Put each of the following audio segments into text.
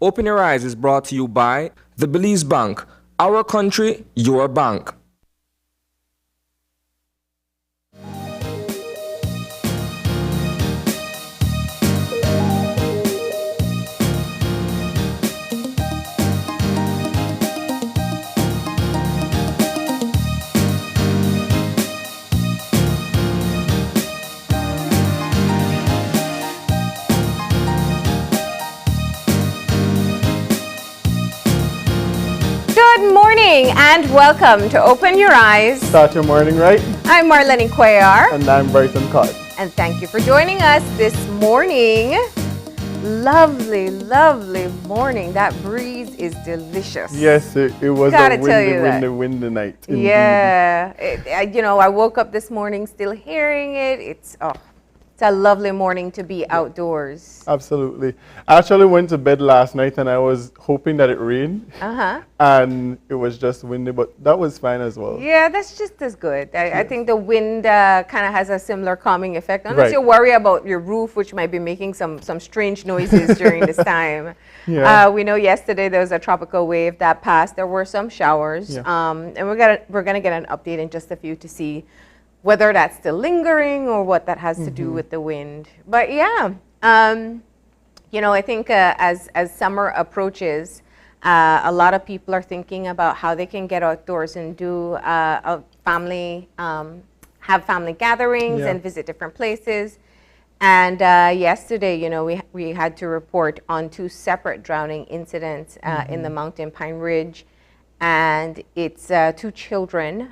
Open Your Eyes is brought to you by the Belize Bank. Our country, your bank. Good morning and welcome to Open Your Eyes. Start your morning right. I'm Marlene Cuellar. And I'm Bryson Cott. And thank you for joining us this morning. Lovely, lovely morning. That breeze is delicious. Yes, it was Gotta a tell you that. windy night. Indeed. Yeah. I woke up this morning still hearing it. It's a lovely morning to be outdoors. Absolutely. I actually went to bed last night and I was hoping that it rained. And it was just windy, but that was fine as well. Yeah, that's just as good. I think the wind kind of has a similar calming effect. Unless Right. you worry about your roof, which might be making some strange noises during this time. Yeah. We know yesterday there was a tropical wave that passed. There were some showers. Yeah. And we're gonna get an update in just a few to see whether that's still lingering or what that has to do with the wind. But yeah, I think as summer approaches, a lot of people are thinking about how they can get outdoors and do have family gatherings and visit different places. And yesterday, we had to report on 2 separate drowning incidents in the Mountain Pine Ridge. And it's 2 children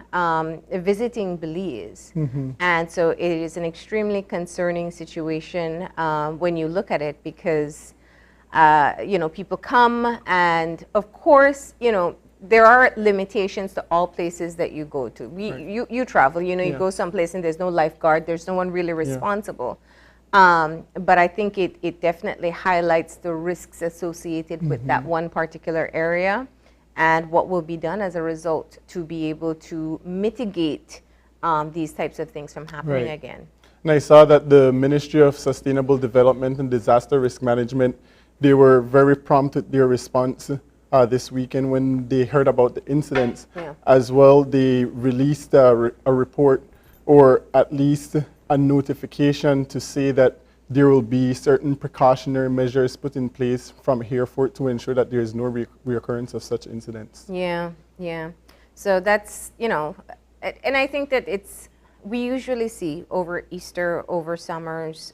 visiting Belize. And so it is an extremely concerning situation when you look at it because, people come and of course, there are limitations to all places that you go to. You travel, you go someplace and there's no lifeguard, there's no one really responsible. But I think it definitely highlights the risks associated with that one particular area and what will be done as a result to be able to mitigate these types of things from happening again. And I saw that the Ministry of Sustainable Development and Disaster Risk Management, they were very prompt with their response this weekend when they heard about the incidents. As well, they released a report or at least a notification to say that there will be certain precautionary measures put in place from here forth to ensure that there is no reoccurrence of such incidents. Yeah. So that's, and I think that we usually see over Easter, over summers,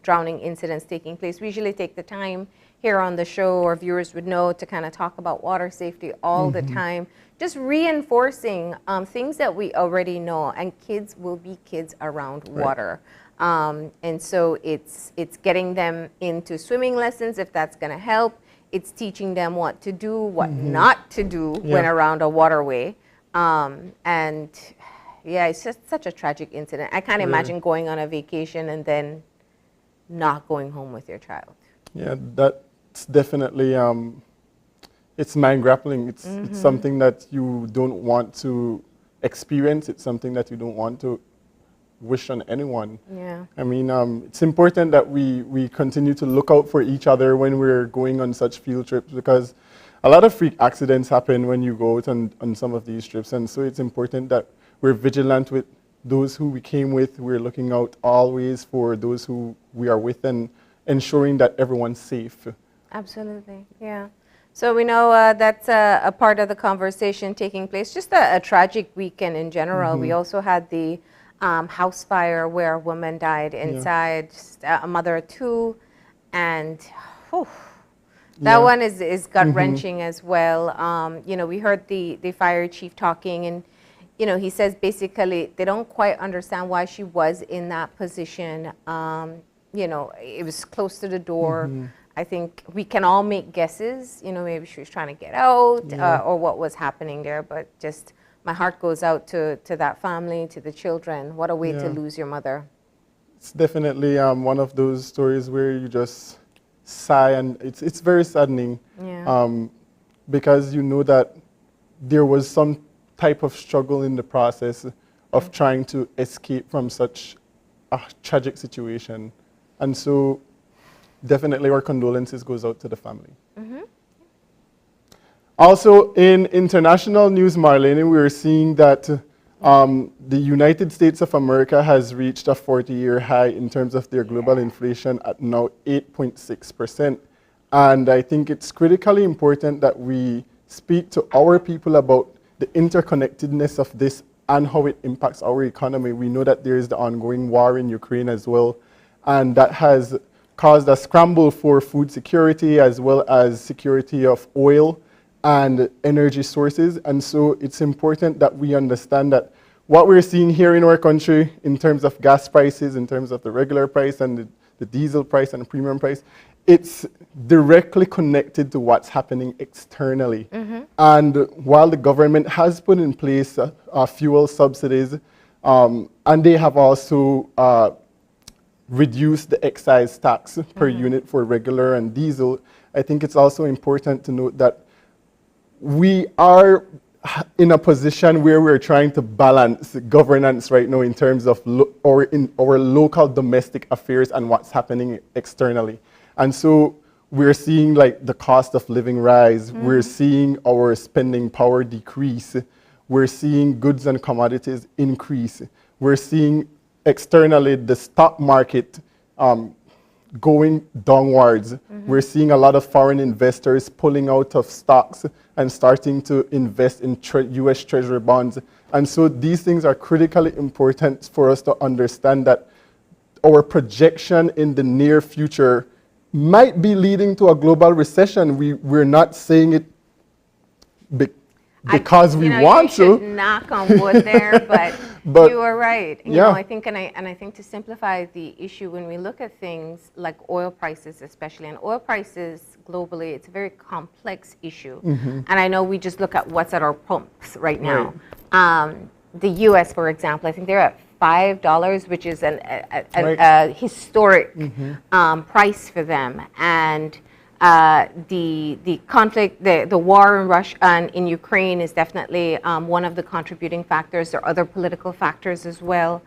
drowning incidents taking place. We usually take the time here on the show, our viewers would know, to kind of talk about water safety all the time, just reinforcing things that we already know, and kids will be kids around water. And so it's getting them into swimming lessons if that's going to help. It's teaching them what to do, what not to do when around a waterway. And yeah, it's just such a tragic incident. I can't imagine going on a vacation and then not going home with your child. Yeah, that's definitely, it's mind grappling. It's something that you don't want to experience. It's something that you don't want to wish on anyone. Yeah. I mean, it's important that we continue to look out for each other when we're going on such field trips, because a lot of freak accidents happen when you go out on some of these trips. And so it's important that we're vigilant with those who we came with. We're looking out always for those who we are with and ensuring that everyone's safe. Absolutely, yeah. So we know that's a part of the conversation taking place. Just a tragic weekend in general. We also had the house fire where a woman died inside, a mother of 2, and that one is gut-wrenching as well. We heard the fire chief talking, and he says basically they don't quite understand why she was in that position. It was close to the door. I think we can all make guesses, maybe she was trying to get out or what was happening there, but just my heart goes out to that family, to the children. What a way to lose your mother. It's definitely one of those stories where you just sigh, and it's very saddening because you know that there was some type of struggle in the process of trying to escape from such a tragic situation. And so definitely our condolences goes out to the family. Also, in international news, Marlene, we are seeing that the United States of America has reached a 40-year high in terms of their global inflation at now 8.6%. And I think it's critically important that we speak to our people about the interconnectedness of this and how it impacts our economy. We know that there is the ongoing war in Ukraine as well, and that has caused a scramble for food security as well as security of oil and energy sources. And so it's important that we understand that what we're seeing here in our country in terms of gas prices, in terms of the regular price and the diesel price and the premium price, it's directly connected to what's happening externally. And while the government has put in place fuel subsidies, and they have also reduced the excise tax per unit for regular and diesel, I think it's also important to note that we are in a position where we're trying to balance governance right now in terms of our local domestic affairs and what's happening externally. And so we're seeing like the cost of living rise, we're seeing our spending power decrease, we're seeing goods and commodities increase, we're seeing externally the stock market going downwards. We're seeing a lot of foreign investors pulling out of stocks and starting to invest in US Treasury bonds. And so these things are critically important for us to understand that our projection in the near future might be leading to a global recession. We're not saying it because we want to. You should knock on wood there, but you are right. You know, I think, and I think to simplify the issue, when we look at things like oil prices, especially, and oil prices globally, it's a very complex issue. And I know we just look at what's at our pumps right now. The U.S., for example, I think they're at $5, which is a historic price for them. And the conflict, the war in Russia and in Ukraine is definitely one of the contributing factors. There are other political factors as well.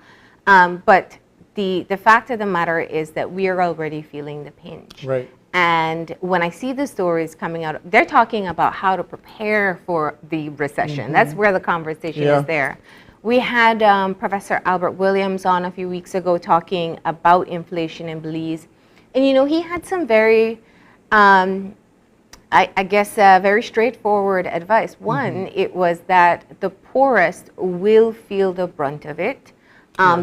But the fact of the matter is that we are already feeling the pinch. And when I see the stories coming out, they're talking about how to prepare for the recession. That's where the conversation is there. We had Professor Albert Williams on a few weeks ago talking about inflation in Belize. And, you know, he had some very, I guess, very straightforward advice. One, it was that the poorest will feel the brunt of it.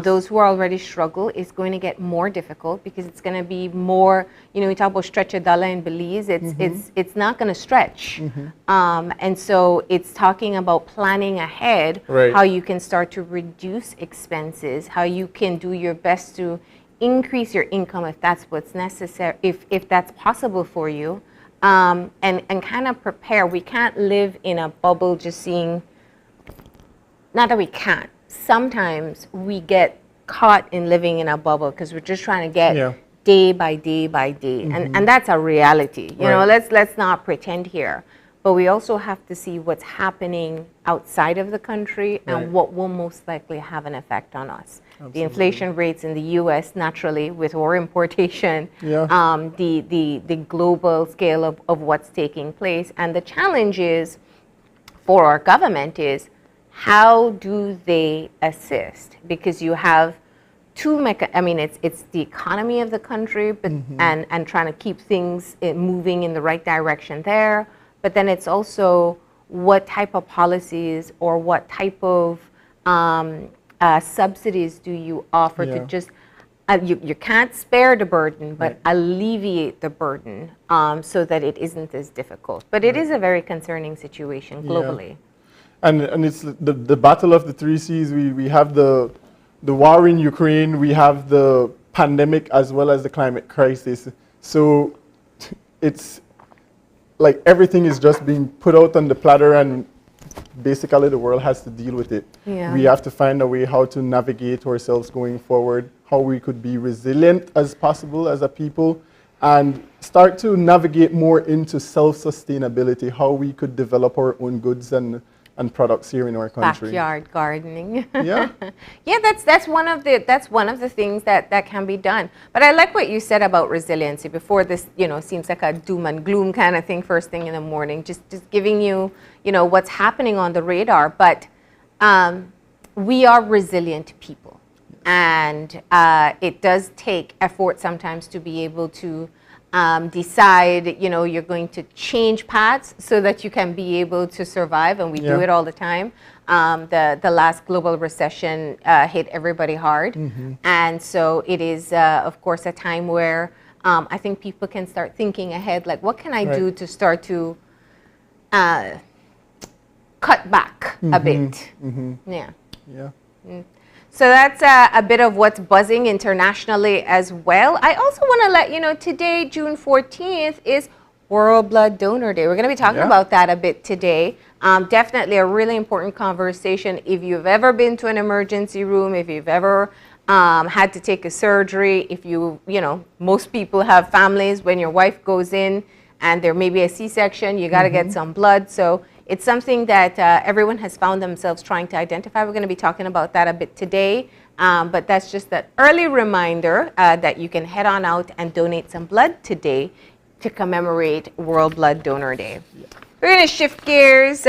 Those who are already struggle is going to get more difficult because it's going to be more, you know, we talk about stretchadala in Belize, it's not going to stretch. And so it's talking about planning ahead, how you can start to reduce expenses, how you can do your best to increase your income if that's what's necessary, if that's possible for you, and kind of prepare. We can't live in a bubble just seeing, not that we can't. Sometimes we get caught in living in a bubble because we're just trying to get day by day by day. And that's a reality. You know, let's not pretend here. But we also have to see what's happening outside of the country and what will most likely have an effect on us. The inflation rates in the U.S. naturally with our importation, the global scale of what's taking place. And the challenge is for our government is, how do they assist? Because you have two I mean, it's the economy of the country, but and trying to keep things moving in the right direction there. But then it's also what type of policies or what type of subsidies do you offer to just you can't spare the burden, but alleviate the burden so that it isn't as difficult. But it is a very concerning situation globally. And it's the battle of the three C's. We have the war in Ukraine, we have the pandemic as well as the climate crisis. So it's like everything is just being put out on the platter and basically the world has to deal with it. We have to find a way how to navigate ourselves going forward, how we could be resilient as possible as a people, and start to navigate more into self-sustainability, how we could develop our own goods and and products here in our country. Backyard gardening. Yeah. Yeah, that's one of the things that can be done. But I like what you said about resiliency before this, seems like a doom and gloom kind of thing first thing in the morning, just giving you, what's happening on the radar. But we are resilient people. And it does take effort sometimes to be able to decide, you're going to change paths so that you can be able to survive, and we do it all the time. The last global recession hit everybody hard, and so it is, of course, a time where I think people can start thinking ahead, like, what can I do to start to cut back a bit? Yeah. So that's a bit of what's buzzing internationally as well. I also want to let you know today, June 14th, is World Blood Donor Day. We're going to be talking about that a bit today. Definitely a really important conversation. If you've ever been to an emergency room, if you've ever had to take a surgery, if most people have families when your wife goes in and there may be a C-section, you got to get some blood. So it's something that everyone has found themselves trying to identify. We're going to be talking about that a bit today, but that's just an early reminder that you can head on out and donate some blood today to commemorate World Blood Donor Day. We're going to shift gears,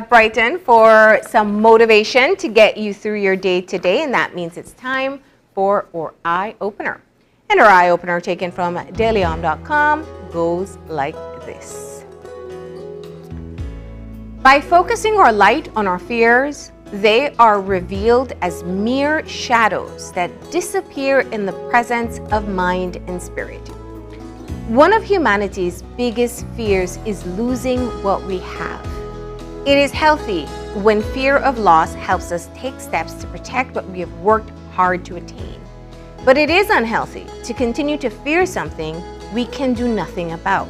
Brighton, for some motivation to get you through your day today, and that means it's time for our Eye Opener. And our Eye Opener, taken from dailyom.com, goes like this. By focusing our light on our fears, they are revealed as mere shadows that disappear in the presence of mind and spirit. One of humanity's biggest fears is losing what we have. It is healthy when fear of loss helps us take steps to protect what we have worked hard to attain. But it is unhealthy to continue to fear something we can do nothing about.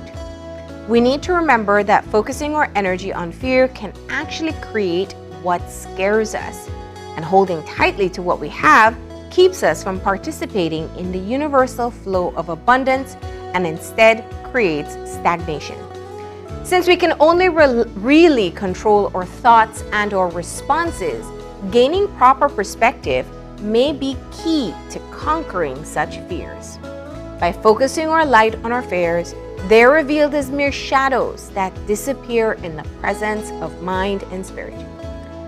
We need to remember that focusing our energy on fear can actually create what scares us, and holding tightly to what we have keeps us from participating in the universal flow of abundance and instead creates stagnation. Since we can only really control our thoughts and our responses, gaining proper perspective may be key to conquering such fears. By focusing our light on our fears, they're revealed as mere shadows that disappear in the presence of mind and spirit.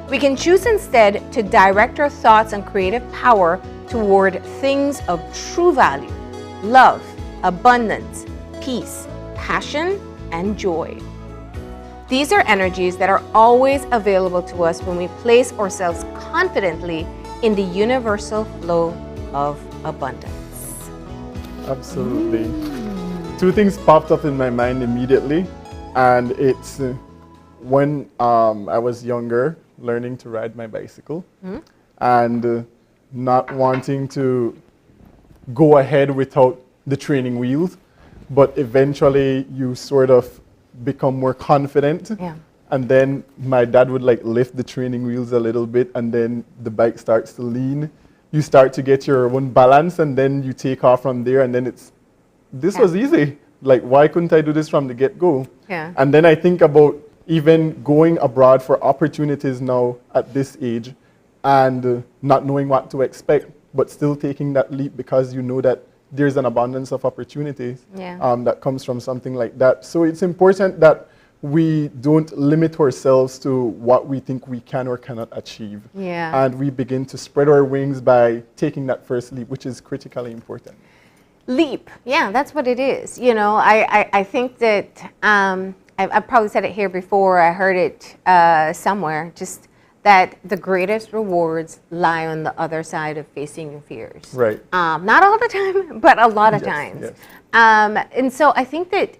We can choose instead to direct our thoughts and creative power toward things of true value, love, abundance, peace, passion, and joy. These are energies that are always available to us when we place ourselves confidently in the universal flow of abundance. Absolutely. Two things popped up in my mind immediately, and it's when I was younger, learning to ride my bicycle, and not wanting to go ahead without the training wheels, but eventually you sort of become more confident. And then my dad would lift the training wheels a little bit, and then the bike starts to lean. You start to get your own balance, and then you take off from there, and then this was easy. Why couldn't I do this from the get-go? And then I think about even going abroad for opportunities now at this age, and not knowing what to expect, but still taking that leap because you know that there's an abundance of opportunities that comes from something like that. So it's important that we don't limit ourselves to what we think we can or cannot achieve. And we begin to spread our wings by taking that first leap, which is critically important. Leap, that's what it is. I think that I've probably said it here before, I heard it somewhere, just that the greatest rewards lie on the other side of facing your fears. Right. Not all the time, but a lot of times. And so I think that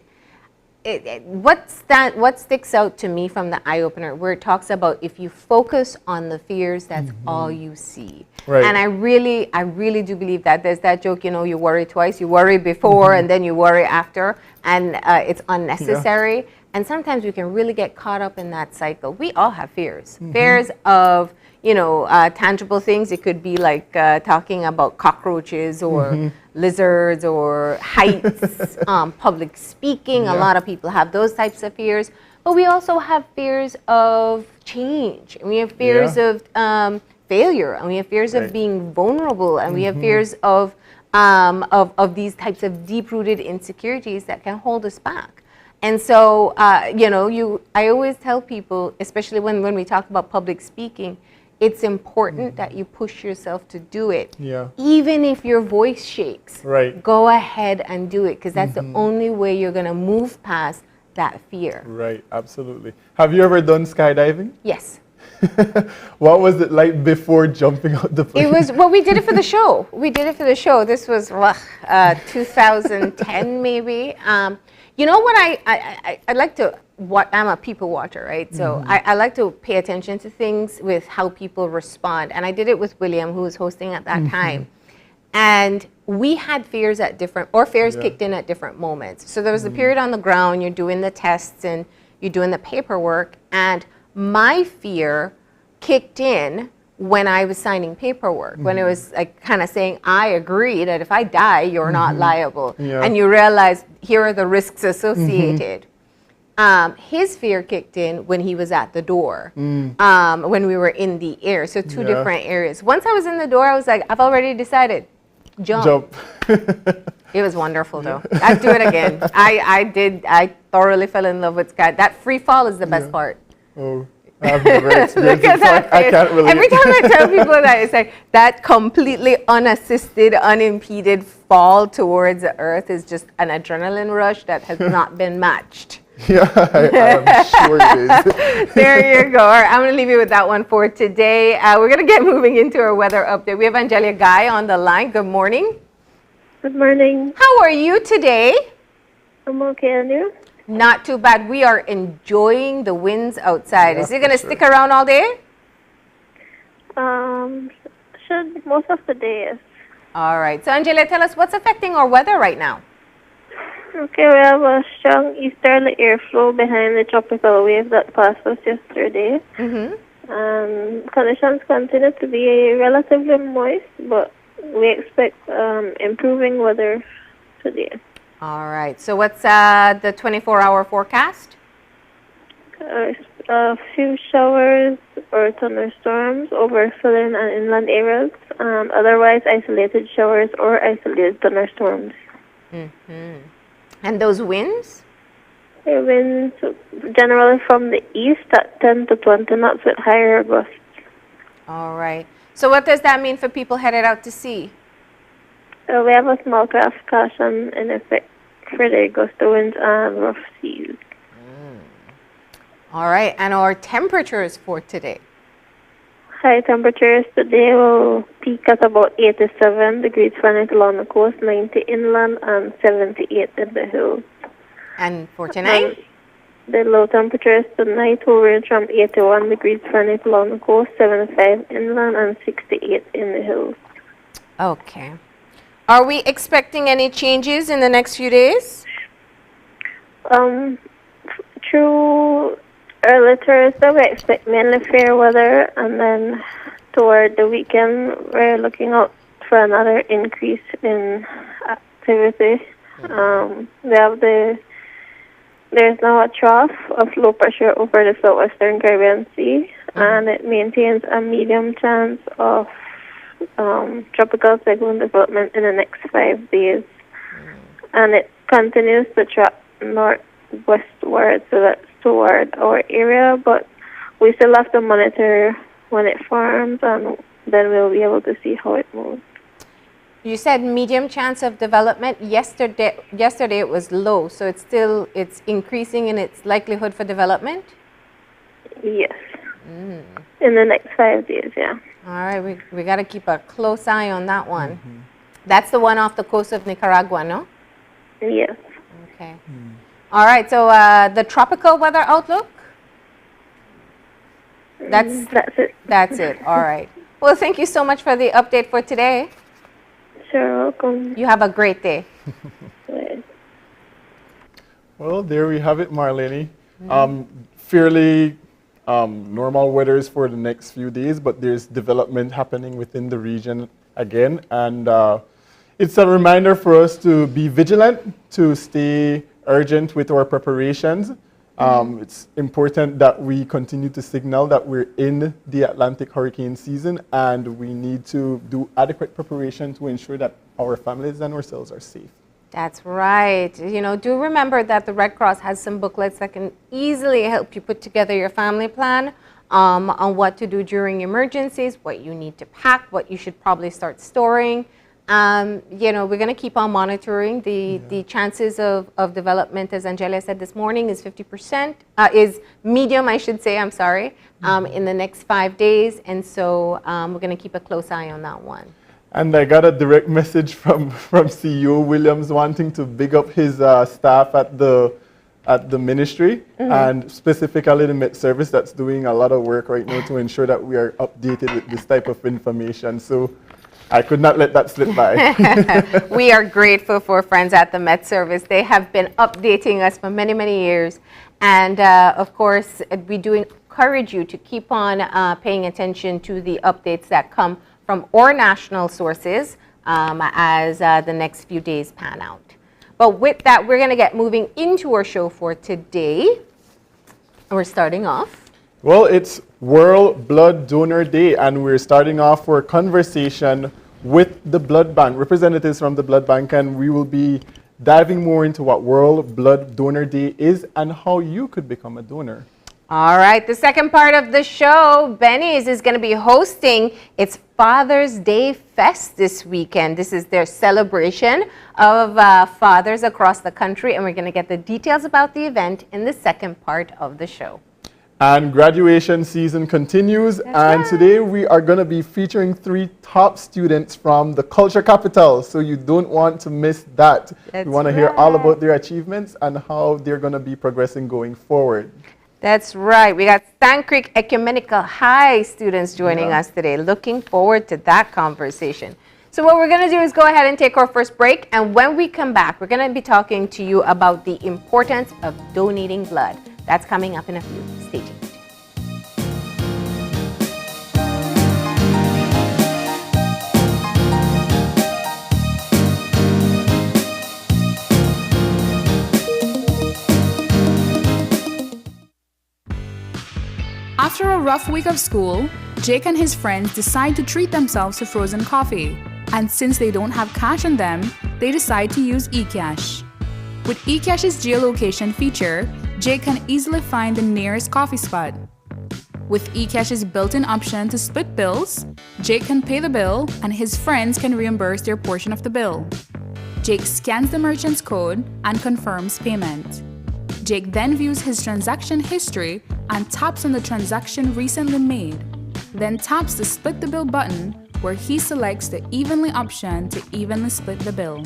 what sticks out to me from the Eye Opener, where it talks about if you focus on the fears, that's all you see. And I really do believe that. There's that joke, you worry twice, you worry before and then you worry after, and it's unnecessary. And sometimes we can really get caught up in that cycle. We all have fears. Fears of, tangible things. It could be like talking about cockroaches or lizards or heights, public speaking. A lot of people have those types of fears. But we also have fears of change, and we have fears Yeah. of failure, and we have fears of Right. being vulnerable, and we have fears of these types of deep-rooted insecurities that can hold us back. And so, I always tell people, especially when we talk about public speaking, it's important that you push yourself to do it. Yeah. Even if your voice shakes, Right. go ahead and do it, because that's the only way you're going to move past that fear. Right, absolutely. Have you ever done skydiving? Yes. What was it like before jumping out the plane? It was, well, we did it for the show. We did it for the show. This was 2010 maybe. You know what I like to, I'm a people watcher, right? So I like to pay attention to things with how people respond. And I did it with William, who was hosting at that time. And we had fears at different, or fears kicked in at different moments. So there was a period on the ground, you're doing the tests and you're doing the paperwork. And my fear kicked in when I was signing paperwork, when it was like kind of saying, I agree that if I die, you're not liable. Yeah. And you realize here are the risks associated. His fear kicked in when he was at the door, when we were in the air. So two Yeah. different areas. Once I was in the door, I was like, I've already decided, jump. Jump. It was wonderful though. I'd do it again. I thoroughly fell in love with sky. That free fall is the best part. Oh, I've never experienced Look it, at so that I face. can't relate. Every time I tell people that, it's like that completely unassisted, unimpeded fall towards the earth is just an adrenaline rush that has not been matched. Yeah, I'm sure it is. There you go. All right, I'm going to leave you with that one for today. We're going to get moving into our weather update. We have Angelia Guy on the line. Good morning. Good morning. How are you today? I'm okay, and you? Not too bad. We are enjoying the winds outside. Is it going to stick around all day? Should most of the day, yes. All right. So, Angelia, tell us what's affecting our weather right now. Okay, we have a strong easterly airflow behind the tropical wave that passed us yesterday. Conditions continue to be relatively moist, but we expect improving weather today. All right. So, what's the 24-hour forecast? A few showers or thunderstorms over southern and inland areas. Otherwise, isolated showers or isolated thunderstorms. And those winds? The winds generally from the east at 10 to 20 knots with higher gusts. All right. So, what does that mean for people headed out to sea? We have a small craft caution in effect for the gusty winds and rough seas. All right. And our temperatures for today? High temperatures today will peak at about 87 degrees Fahrenheit along the coast, 90 inland, and 78 in the hills. And for tonight? The low temperatures tonight will range from 81 degrees Fahrenheit along the coast, 75 inland, and 68 in the hills. Okay. Are we expecting any changes in the next few days? Through early Thursday, we expect mainly fair weather, and then toward the weekend, we're looking out for another increase in activity. There's now a trough of low pressure over the southwestern Caribbean Sea, and it maintains a medium chance of tropical cyclone development in the next 5 days. And it continues to track northwestward, so that's toward our area, but we still have to monitor when it forms, and then we'll be able to see how it moves. You said medium chance of development. Yesterday it was low, so it's increasing in its likelihood for development? Yes. In the next 5 days, yeah. All right, we got to keep a close eye on that one. That's the one off the coast of Nicaragua, no? Yes. Okay. All right, so the tropical weather outlook? That's it. That's it. All right. Well, thank you so much for the update for today. Sure, welcome. You have a great day. Bye. Well, there we have it, Marlene. Fairly normal weathers for the next few days, but there's development happening within the region again. And it's a reminder for us to be vigilant, to stay urgent with our preparations. It's important that we continue to signal that we're in the Atlantic hurricane season, and we need to do adequate preparation to ensure that our families and ourselves are safe. That's right. Do remember that the Red Cross has some booklets that can easily help you put together your family plan on what to do during emergencies, what you need to pack, what you should probably start storing. We're going to keep on monitoring the chances of development, as Angelia said this morning, is 50%, is medium, I should say, I'm sorry, in the next 5 days. And so we're going to keep a close eye on that one. And I got a direct message from CEO Williams wanting to big up his staff at the ministry, and specifically the Met Service that's doing a lot of work right now to ensure that we are updated with this type of information. So I could not let that slip by. We are grateful for friends at the Met Service. They have been updating us for many, many years. And of course, we do encourage you to keep on paying attention to the updates that come from our national sources as the next few days pan out. But with that, we're going to get moving into our show for today. We're starting off. Well, it's World Blood Donor Day, and we're starting off our conversation with the Blood Bank, representatives from the Blood Bank, and we will be diving more into what World Blood Donor Day is and how you could become a donor. All right, the second part of the show, Benny's is going to be hosting its Father's Day Fest this weekend. This is their celebration of fathers across the country, and we're going to get the details about the event in the second part of the show. And graduation season continues, and today we are going to be featuring 3 top students from the Culture Capital, so you don't want to miss that. We want to hear all about their achievements and how they're going to be progressing going forward. That's right. We got Sand Creek Ecumenical High students joining us today. Looking forward to that conversation. So what we're going to do is go ahead and take our first break. And when we come back, we're going to be talking to you about the importance of donating blood. That's coming up in a few. Stay tuned. After a rough week of school, Jake and his friends decide to treat themselves to frozen coffee. And since they don't have cash on them, they decide to use eCash. With eCash's geolocation feature, Jake can easily find the nearest coffee spot. With eCash's built-in option to split bills, Jake can pay the bill and his friends can reimburse their portion of the bill. Jake scans the merchant's code and confirms payment. Jake then views his transaction history and taps on the transaction recently made, then taps the Split the Bill button where he selects the Evenly option to evenly split the bill.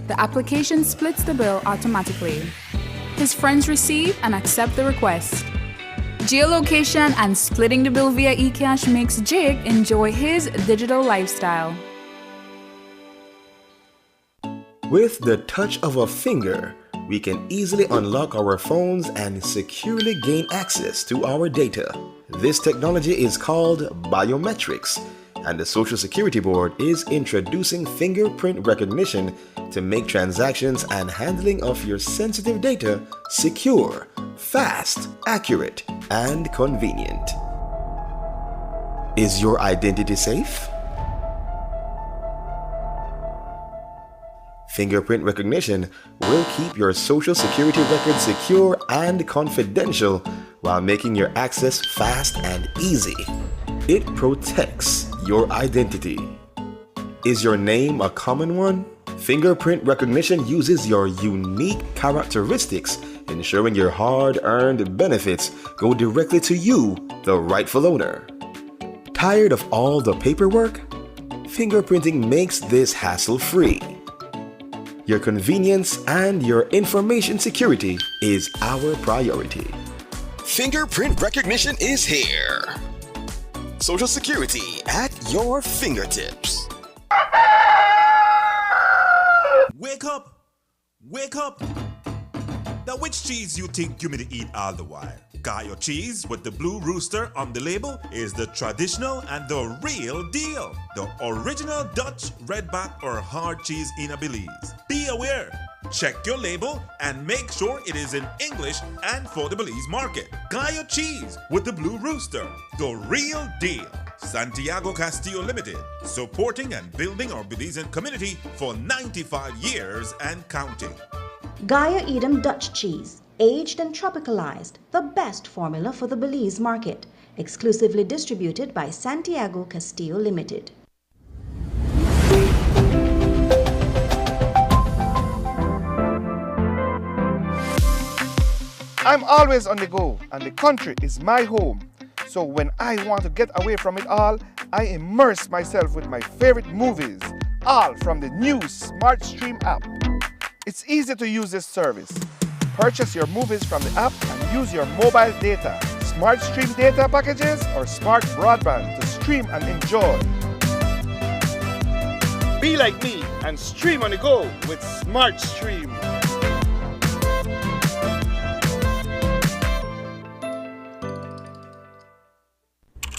The application splits the bill automatically. His friends receive and accept the request. Geolocation and splitting the bill via eCash makes Jake enjoy his digital lifestyle. With the touch of a finger, we can easily unlock our phones and securely gain access to our data. This technology is called biometrics, and the Social Security Board is introducing fingerprint recognition to make transactions and handling of your sensitive data secure, fast, accurate, and convenient. Is your identity safe? Fingerprint recognition will keep your Social Security record secure and confidential while making your access fast and easy. It protects your identity. Is your name a common one? Fingerprint recognition uses your unique characteristics, ensuring your hard-earned benefits go directly to you, the rightful owner. Tired of all the paperwork? Fingerprinting makes this hassle-free. Your convenience and your information security is our priority. Fingerprint recognition is here. Social Security at your fingertips. Wake up! Wake up! Now which cheese you think you me to eat all the while? Got your cheese with the blue rooster on the label is the traditional and the real deal. The original Dutch, redback or hard cheese in a Belize. Be aware, Check your label and make sure it is in English and for the Belize market. Gaia Cheese with the Blue Rooster, the real deal. Santiago Castillo Limited, supporting and building our Belizean community for 95 years and counting. Gaia Edam Dutch cheese, aged and tropicalized, the best formula for the Belize market, exclusively distributed by Santiago Castillo Limited. I'm always on the go, and the country is my home. So when I want to get away from it all, I immerse myself with my favorite movies, all from the new SmartStream app. It's easy to use this service. Purchase your movies from the app and use your mobile data, SmartStream data packages, or smart broadband to stream and enjoy. Be like me and stream on the go with SmartStream.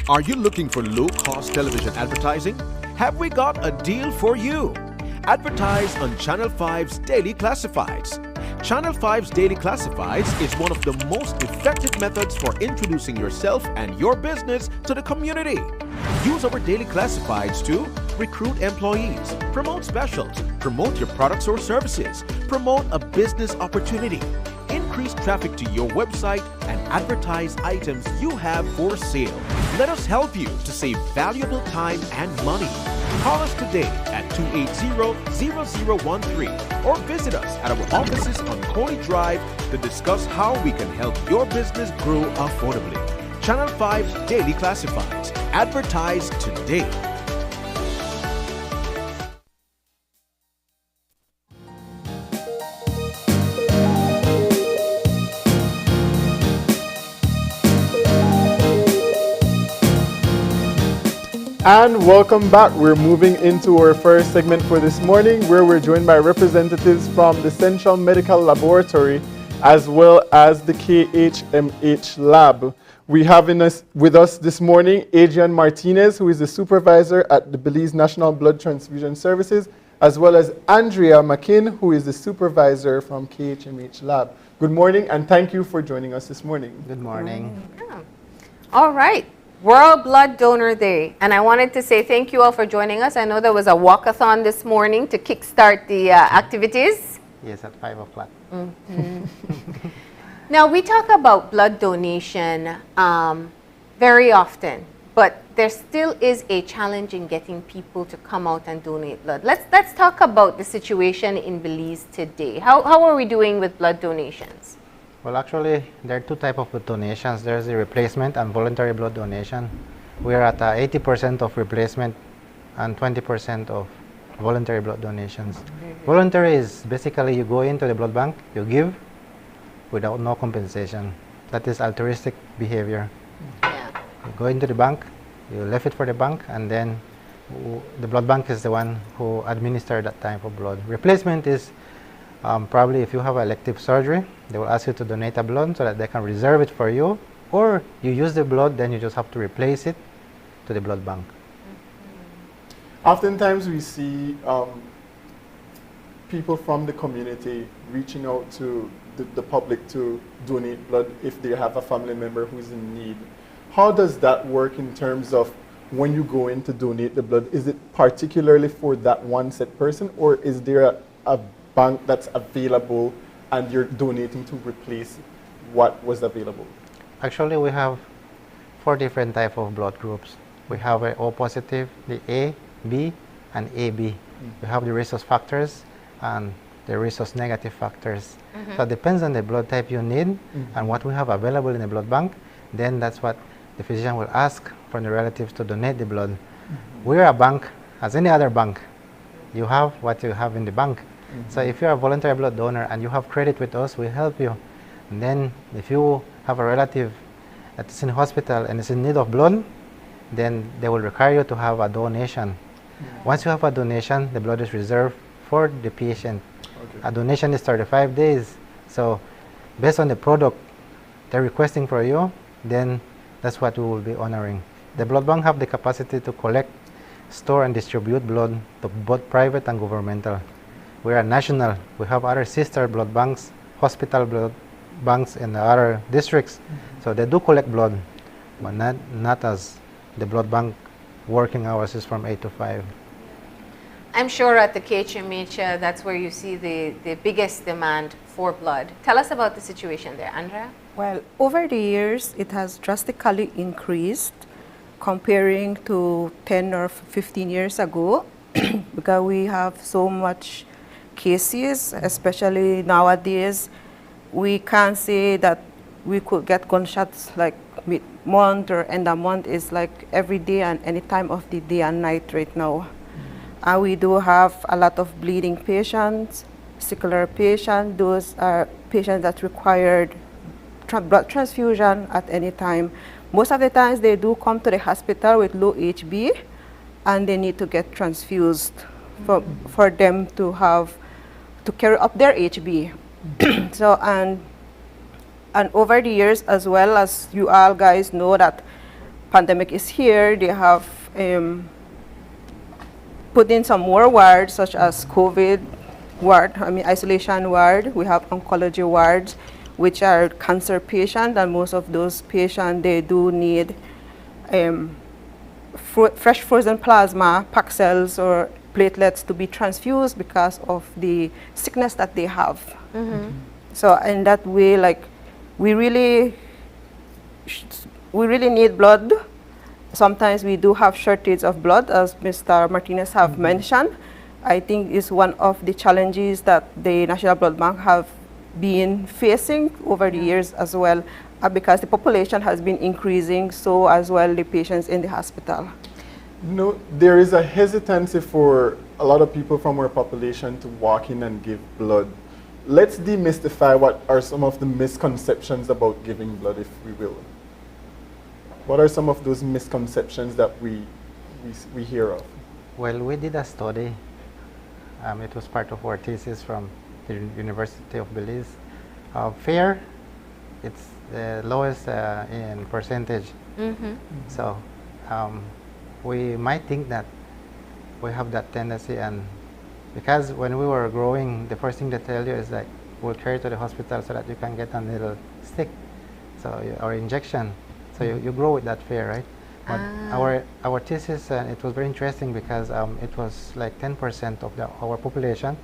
Are you looking for low-cost television advertising? Have we got a deal for you? Advertise on Channel 5's Daily Classifieds. Channel 5's Daily Classifieds is one of the most effective methods for introducing yourself and your business to the community. Use our Daily Classifieds to recruit employees, promote specials, promote your products or services, promote a business opportunity, increase traffic to your website, and advertise items you have for sale. Let us help you to save valuable time and money. Call us today at 280-0013 or visit us at our offices on Coney Drive to discuss how we can help your business grow affordably. Channel 5 Daily Classifieds. Advertise today. And welcome back. We're moving into our first segment for this morning, where we're joined by representatives from the Central Medical Laboratory as well as the KHMH Lab. We have with us this morning Adrian Martinez, who is the supervisor at the Belize National Blood Transfusion Services, as well as Andrea McKinn, who is the supervisor from KHMH Lab. Good morning, and thank you for joining us this morning. Good morning. Yeah. All right. World Blood Donor Day, and I wanted to say thank you all for joining us. I know there was a walkathon this morning to kickstart the activities. Yes, at 5 o'clock. Mm-hmm. Now, we talk about blood donation very often, but there still is a challenge in getting people to come out and donate blood. Let's talk about the situation in Belize today. How are we doing with blood donations? Well, actually, there are two types of blood donations. There's the replacement and voluntary blood donation. We're at 80% of replacement and 20% of voluntary blood donations. Voluntary is basically you go into the blood bank, you give without no compensation. That is altruistic behavior. Yeah. You go into the bank, you left it for the bank, and then the blood bank is the one who administers that type of blood. Replacement is probably if you have elective surgery, they will ask you to donate a blood so that they can reserve it for you, or you use the blood, then you just have to replace it to the blood bank. Oftentimes we see people from the community reaching out to the public to donate blood if they have a family member who's in need. How does that work in terms of when you go in to donate the blood? Is it particularly for that one set person, or is there a bank that's available and you're donating to replace what was available? Actually, we have 4 different types of blood groups. We have a O positive, the A, B, and AB. We have the rhesus factors and the rhesus negative factors. So it depends on the blood type you need and what we have available in the blood bank. Then that's what the physician will ask from the relatives to donate the blood. We're a bank, as any other bank. You have what you have in the bank. So if you're a voluntary blood donor and you have credit with us, we help you. And then if you have a relative that is in hospital and is in need of blood, then they will require you to have a donation. Once you have a donation, the blood is reserved for the patient. A donation is 35 days. So based on the product they're requesting for you, then that's what we will be honoring. The blood bank have the capacity to collect, store, and distribute blood to both private and governmental. We are national. We have other sister blood banks, hospital blood banks in the other districts. So they do collect blood, but not as the blood bank working hours is from 8 to 5. I'm sure at the KHMH, that's where you see the biggest demand for blood. Tell us about the situation there, Andrea. Well, over the years, it has drastically increased comparing to 10 or 15 years ago because we have so much cases, especially nowadays. We can't say that we could get gunshots like mid-month or end of month. Is like every day and any time of the day and night right now. And we do have a lot of bleeding patients, sickler patients. Those are patients that required blood transfusion at any time. Most of the times they do come to the hospital with low HB and they need to get transfused for them to carry up their HB. So, and over the years, as well as you all guys know that pandemic is here, they have put in some more wards such as COVID ward, isolation ward. We have oncology wards, which are cancer patients, and most of those patients, they do need fresh frozen plasma, packed cells, or platelets to be transfused because of the sickness that they have. So in that way, like, we really need blood. Sometimes we do have shortage of blood, as Mr. Martinez have mentioned. I think is one of the challenges that the National Blood Bank have been facing over the years as well, because the population has been increasing, so as well the patients in the hospital. No, there is a hesitancy for a lot of people from our population to walk in and give blood. Let's demystify what are some of the misconceptions about giving blood, if we will. What are some of those misconceptions that we hear of? Well, we did a study. It was part of our thesis from the University of Belize. Fear, it's the lowest in percentage. So we might think that we have that tendency, and because when we were growing, the first thing they tell you is like, we'll carry to the hospital so that you can get a little stick, or injection. So you grow with that fear, right? But our thesis, it was very interesting because it was like 10% of our population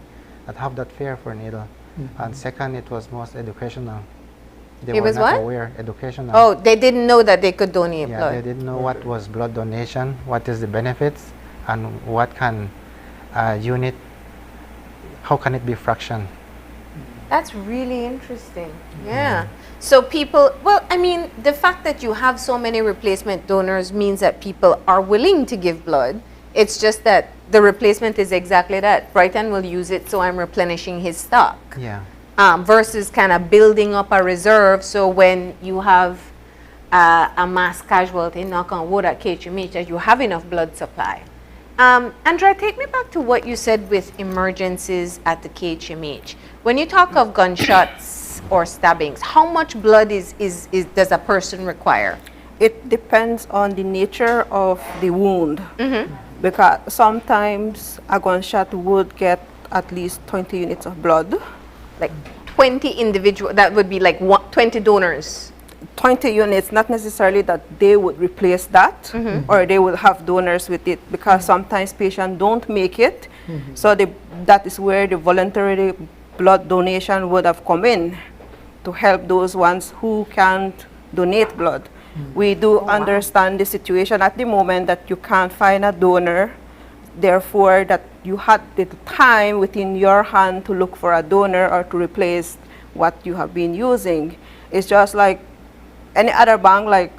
that have that fear for needle. And second, it was most educational. They were not aware, educational. Oh, they didn't know that they could donate blood. They didn't know what was blood donation, what is the benefits, and what can unit, how can it be fraction. That's really interesting. Yeah. So people, well, I mean, the fact that you have so many replacement donors means that people are willing to give blood. It's just that the replacement is exactly that. Brighton will use it, so I'm replenishing his stock. Yeah. Versus kind of building up a reserve, so when you have a mass casualty, knock on wood, at KHMH, that you have enough blood supply. Andrea, take me back to what you said with emergencies at the KHMH. When you talk of gunshots or stabbings, how much blood does a person require? It depends on the nature of the wound. Because sometimes a gunshot would get at least 20 units of blood. Like 20 individual, that would be like 20 donors. 20 units, not necessarily that they would replace that or they will have donors with it, because sometimes patients don't make it. So that is where the voluntary blood donation would have come in to help those ones who can't donate blood. We do understand the situation at the moment that you can't find a donor, therefore that you had the time within your hand to look for a donor or to replace what you have been using. It's just like any other bank, like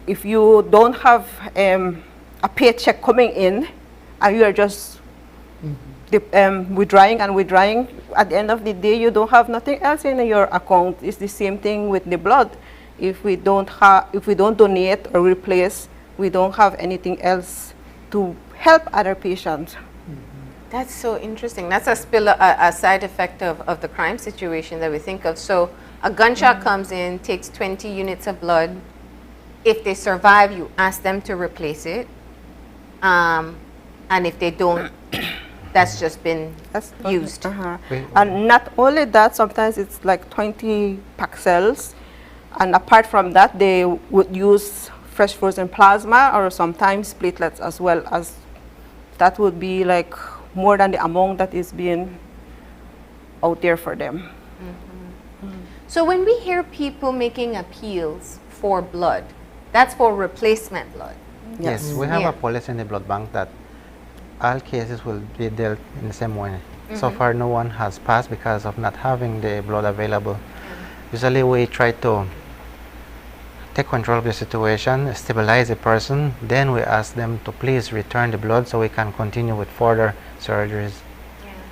if you don't have a paycheck coming in and you are just withdrawing and withdrawing, at the end of the day you don't have nothing else in your account. It's the same thing with the blood. If we don't donate or replace, we don't have anything else to help other patients. That's so interesting. That's a side effect of the crime situation that we think of. So a gunshot comes in, takes 20 units of blood. If they survive, you ask them to replace it. And if they don't, that's just been used. And not only that, sometimes it's like 20 pack cells. And apart from that, they would use fresh frozen plasma or sometimes platelets as well, as that would be like more than the amount that is being out there for them. So when we hear people making appeals for blood, that's for replacement blood. Yes, we have a policy in the blood bank that all cases will be dealt in the same way. So far, no one has passed because of not having the blood available. Usually, we try to take control of the situation, stabilize the person, then we ask them to please return the blood so we can continue with further surgeries.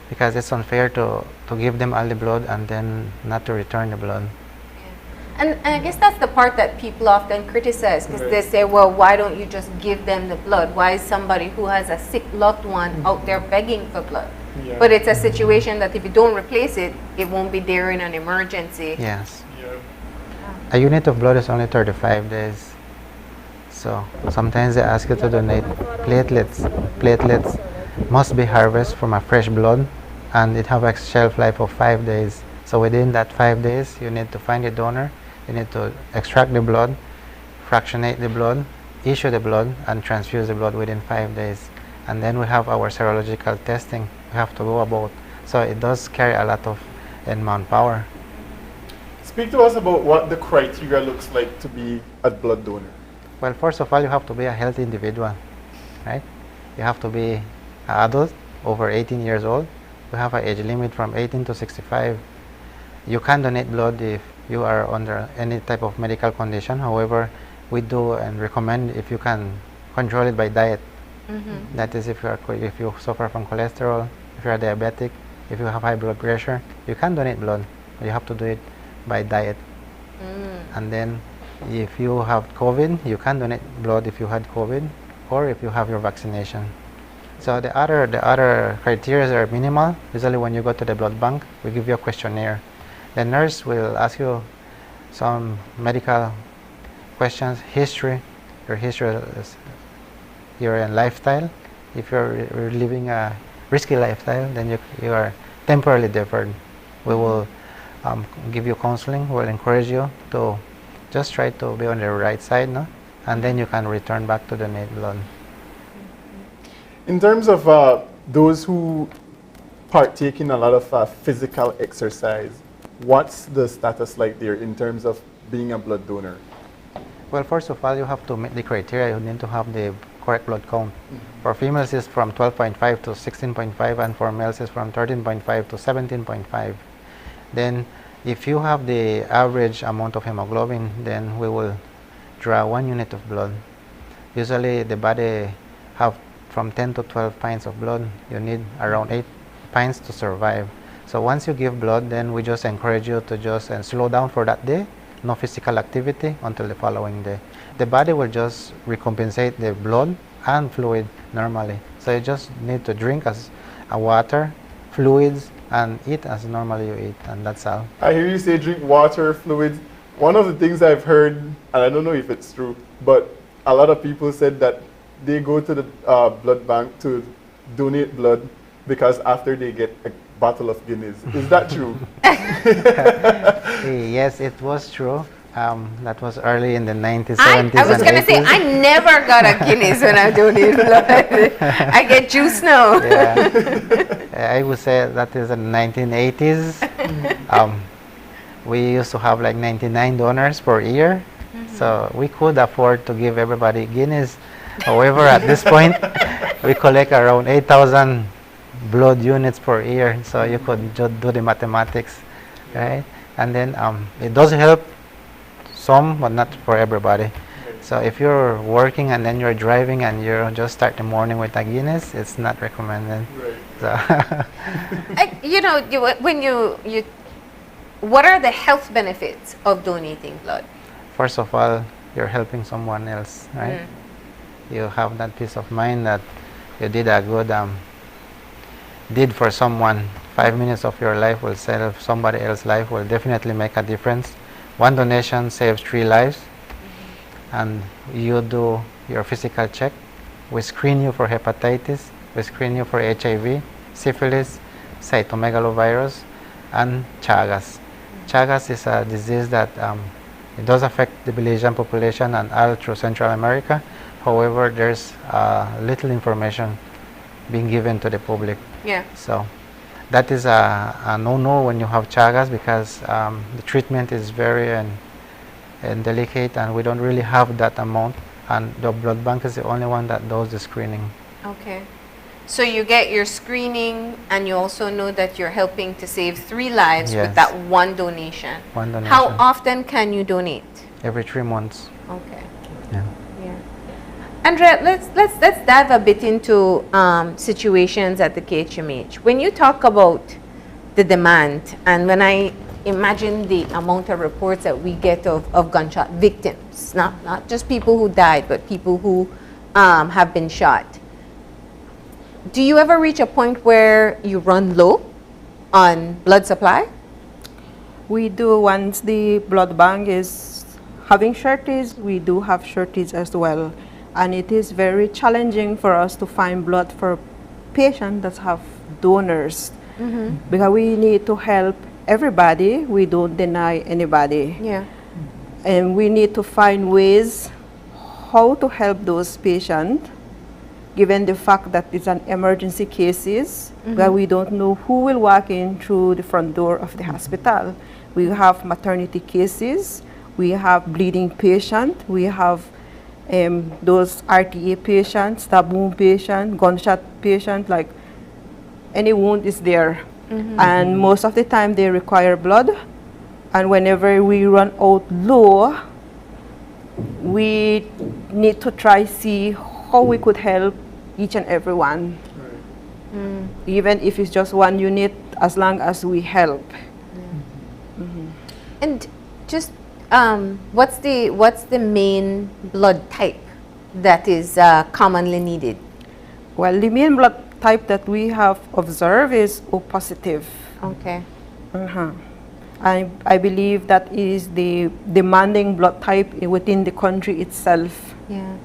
Because it's unfair to give them all the blood and then not to return the blood. And I guess that's the part that people often criticize, because they say, well, why don't you just give them the blood? Why is somebody who has a sick loved one out there begging for blood? But it's a situation that if you don't replace it, it won't be there in an emergency. Yes. A unit of blood is only 35 days. So sometimes they ask you to donate platelets. Platelets must be harvested from a fresh blood, and it have a shelf life of 5 days. So within that 5 days, you need to find a donor. You need to extract the blood, fractionate the blood, issue the blood, and transfuse the blood within 5 days. And then we have our serological testing we have to go about. So it does carry a lot of manpower. Speak to us about what the criteria looks like to be a blood donor. Well, first of all, you have to be a healthy individual, right? You have to be an adult, over 18 years old. We have an age limit from 18 to 65. You can donate blood if you are under any type of medical condition. However, we do and recommend if you can control it by diet. That is, if you suffer from cholesterol, if you are diabetic, if you have high blood pressure, you can donate blood. But you have to do it by diet. And then if you have COVID, you can donate blood if you had COVID or if you have your vaccination. So the other criteria are minimal. Usually when you go to the blood bank, we give you a questionnaire. The nurse will ask you some medical questions, history, your history, your lifestyle. If you're living a risky lifestyle, then you are temporarily deferred. We will give you counseling. We'll encourage you to just try to be on the right side, no? And then you can return back to donate blood. In terms of those who partake in a lot of physical exercise, what's the status like there in terms of being a blood donor? Well, first of all, you have to meet the criteria. You need to have the correct blood count. For females, it's from 12.5 to 16.5, and for males, it's from 13.5 to 17.5. Then, if you have the average amount of hemoglobin, then we will draw 1 unit of blood. Usually, the body have from 10 to 12 pints of blood. You need around 8 pints to survive. So once you give blood, then we just encourage you to just slow down for that day, no physical activity until the following day. The body will just recompensate the blood and fluid normally. So you just need to drink as water, fluids, and eat as normally you eat, and that's all. I hear you say drink water, fluids. One of the things I've heard, and I don't know if it's true, but a lot of people said that they go to the blood bank to donate blood because after they get a bottle of Guinness. Is that true? Yes, it was true. That was early in the 90s, 70s, I was going to say, I never got a Guinness when I donate blood. I get juice now. I would say that is in the 1980s. We used to have like 99 donors per year. So we could afford to give everybody Guinness. However, at this point, we collect around 8,000 blood units per year. So you could just do the mathematics, right? And then it does help some, but not for everybody. So if you're working and then you're driving and you just start the morning with a Guinness, it's not recommended. Right. So. What are the health benefits of donating blood? First of all, you're helping someone else, right? You have that peace of mind that you did a good deed for someone. 5 minutes of your life will save somebody else's life, will definitely make a difference. One donation saves 3 lives. And you do your physical check. We screen you for hepatitis. We screen you for HIV, syphilis, cytomegalovirus, and Chagas. Chagas is a disease that it does affect the Belizean population and all through Central America. However, there's little information being given to the public. Yeah. So that is a no-no when you have Chagas, because the treatment is very and delicate, and we don't really have that amount, and the blood bank is the only one that does the screening. Okay. So you get your screening, and you also know that you're helping to save 3 lives with Yes. that one donation. One donation. How often can you donate? Every 3 months. Okay. Yeah. Yeah. Andrea, let's dive a bit into situations at the KHMH. When you talk about the demand, and when I imagine the amount of reports that we get of gunshot victims, not just people who died, but people who have been shot. Do you ever reach a point where you run low on blood supply? We do. Once the blood bank is having shortage, we do have shortage as well. And it is very challenging for us to find blood for patients that have donors. Because we need to help everybody. We don't deny anybody. Yeah. And we need to find ways how to help those patients, given the fact that it's an emergency cases, that we don't know who will walk in through the front door of the hospital. We have maternity cases, we have bleeding patients, we have those RTA patients, stab wound patients, gunshot patients, like any wound is there. And most of the time they require blood. And whenever we run out low, we need to try see how we could help each and every one. Even if it's just 1 unit, as long as we help. And just what's the main blood type that is commonly needed? Well, the main blood type that we have observed is O positive. Okay. I believe that is the demanding blood type within the country itself. Yeah.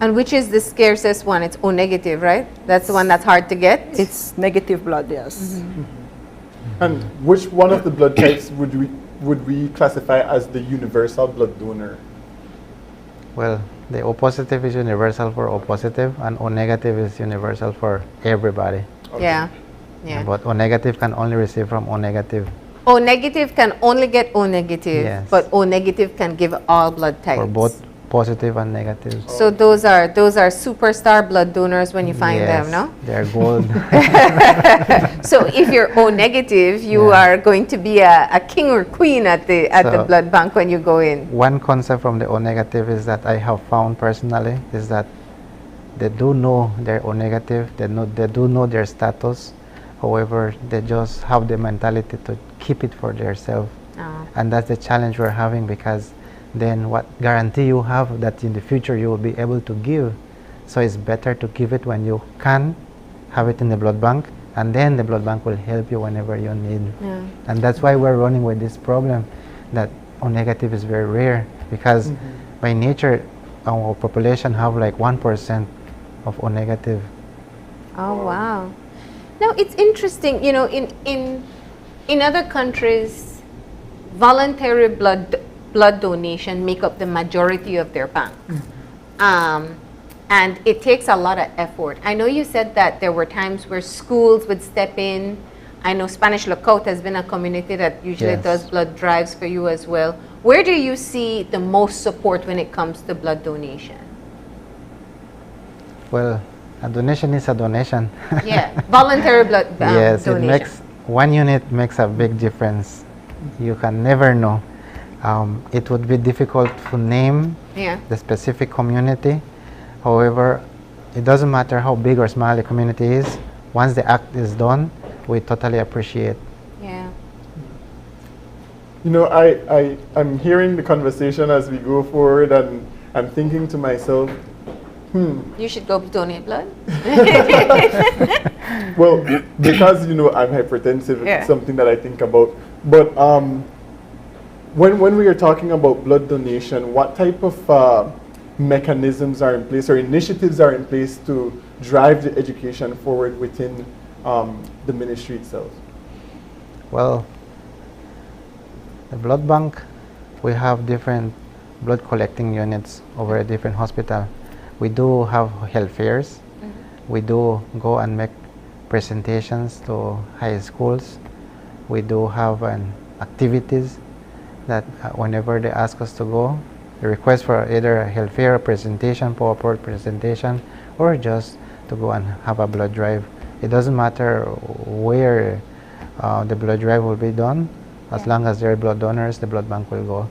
And which is the scarcest one? It's O negative, right? That's the one that's hard to get? It's negative blood, yes. And which one of the blood types would we classify as the universal blood donor? Well, the O positive is universal for O positive, and O negative is universal for everybody. Okay. Yeah. Yeah. But O negative can only receive from O negative. O negative can only get O negative, Yes. but O negative can give all blood types. For both positive and negative. So those are superstar blood donors when you find them, no? They're gold. So if you're O negative, you are going to be a king or queen at the blood bank when you go in. One concept from the O negative is that I have found personally is that they do know they're O negative, they do know their status. However, they just have the mentality to keep it for themselves. And that's the challenge we're having, because then what guarantee you have that in the future you will be able to give? So it's better to give it when you can have it in the blood bank, and then the blood bank will help you whenever you need. And that's why we're running with this problem that O negative is very rare, because by nature our population have like 1% of O negative. Oh wow. Now it's interesting, you know, in other countries, voluntary blood donation make up the majority of their bank. And it takes a lot of effort. I know you said that there were times where schools would step in. I know Spanish Lookout has been a community that usually does blood drives for you as well. Where do you see the most support when it comes to blood donation? Well, a donation is a donation. Yeah, voluntary blood yes, donation. it makes 1 unit makes a big difference. You can never know. It would be difficult to name the specific community. However, it doesn't matter how big or small the community is. Once the act is done, we totally appreciate. Yeah. You know, I'm hearing the conversation as we go forward, and I'm thinking to myself, You should go donate blood. Well, because, you know, I'm hypertensive, it's something that I think about. But when we are talking about blood donation, what type of mechanisms are in place or initiatives are in place to drive the education forward within the ministry itself? Well, the blood bank, we have different blood collecting units over a different hospital. We do have health fairs. We do go and make presentations to high schools. We do have activities that whenever they ask us to go, they request for either a health fair presentation, PowerPoint presentation, or just to go and have a blood drive. It doesn't matter where the blood drive will be done. As long as there are blood donors, the blood bank will go.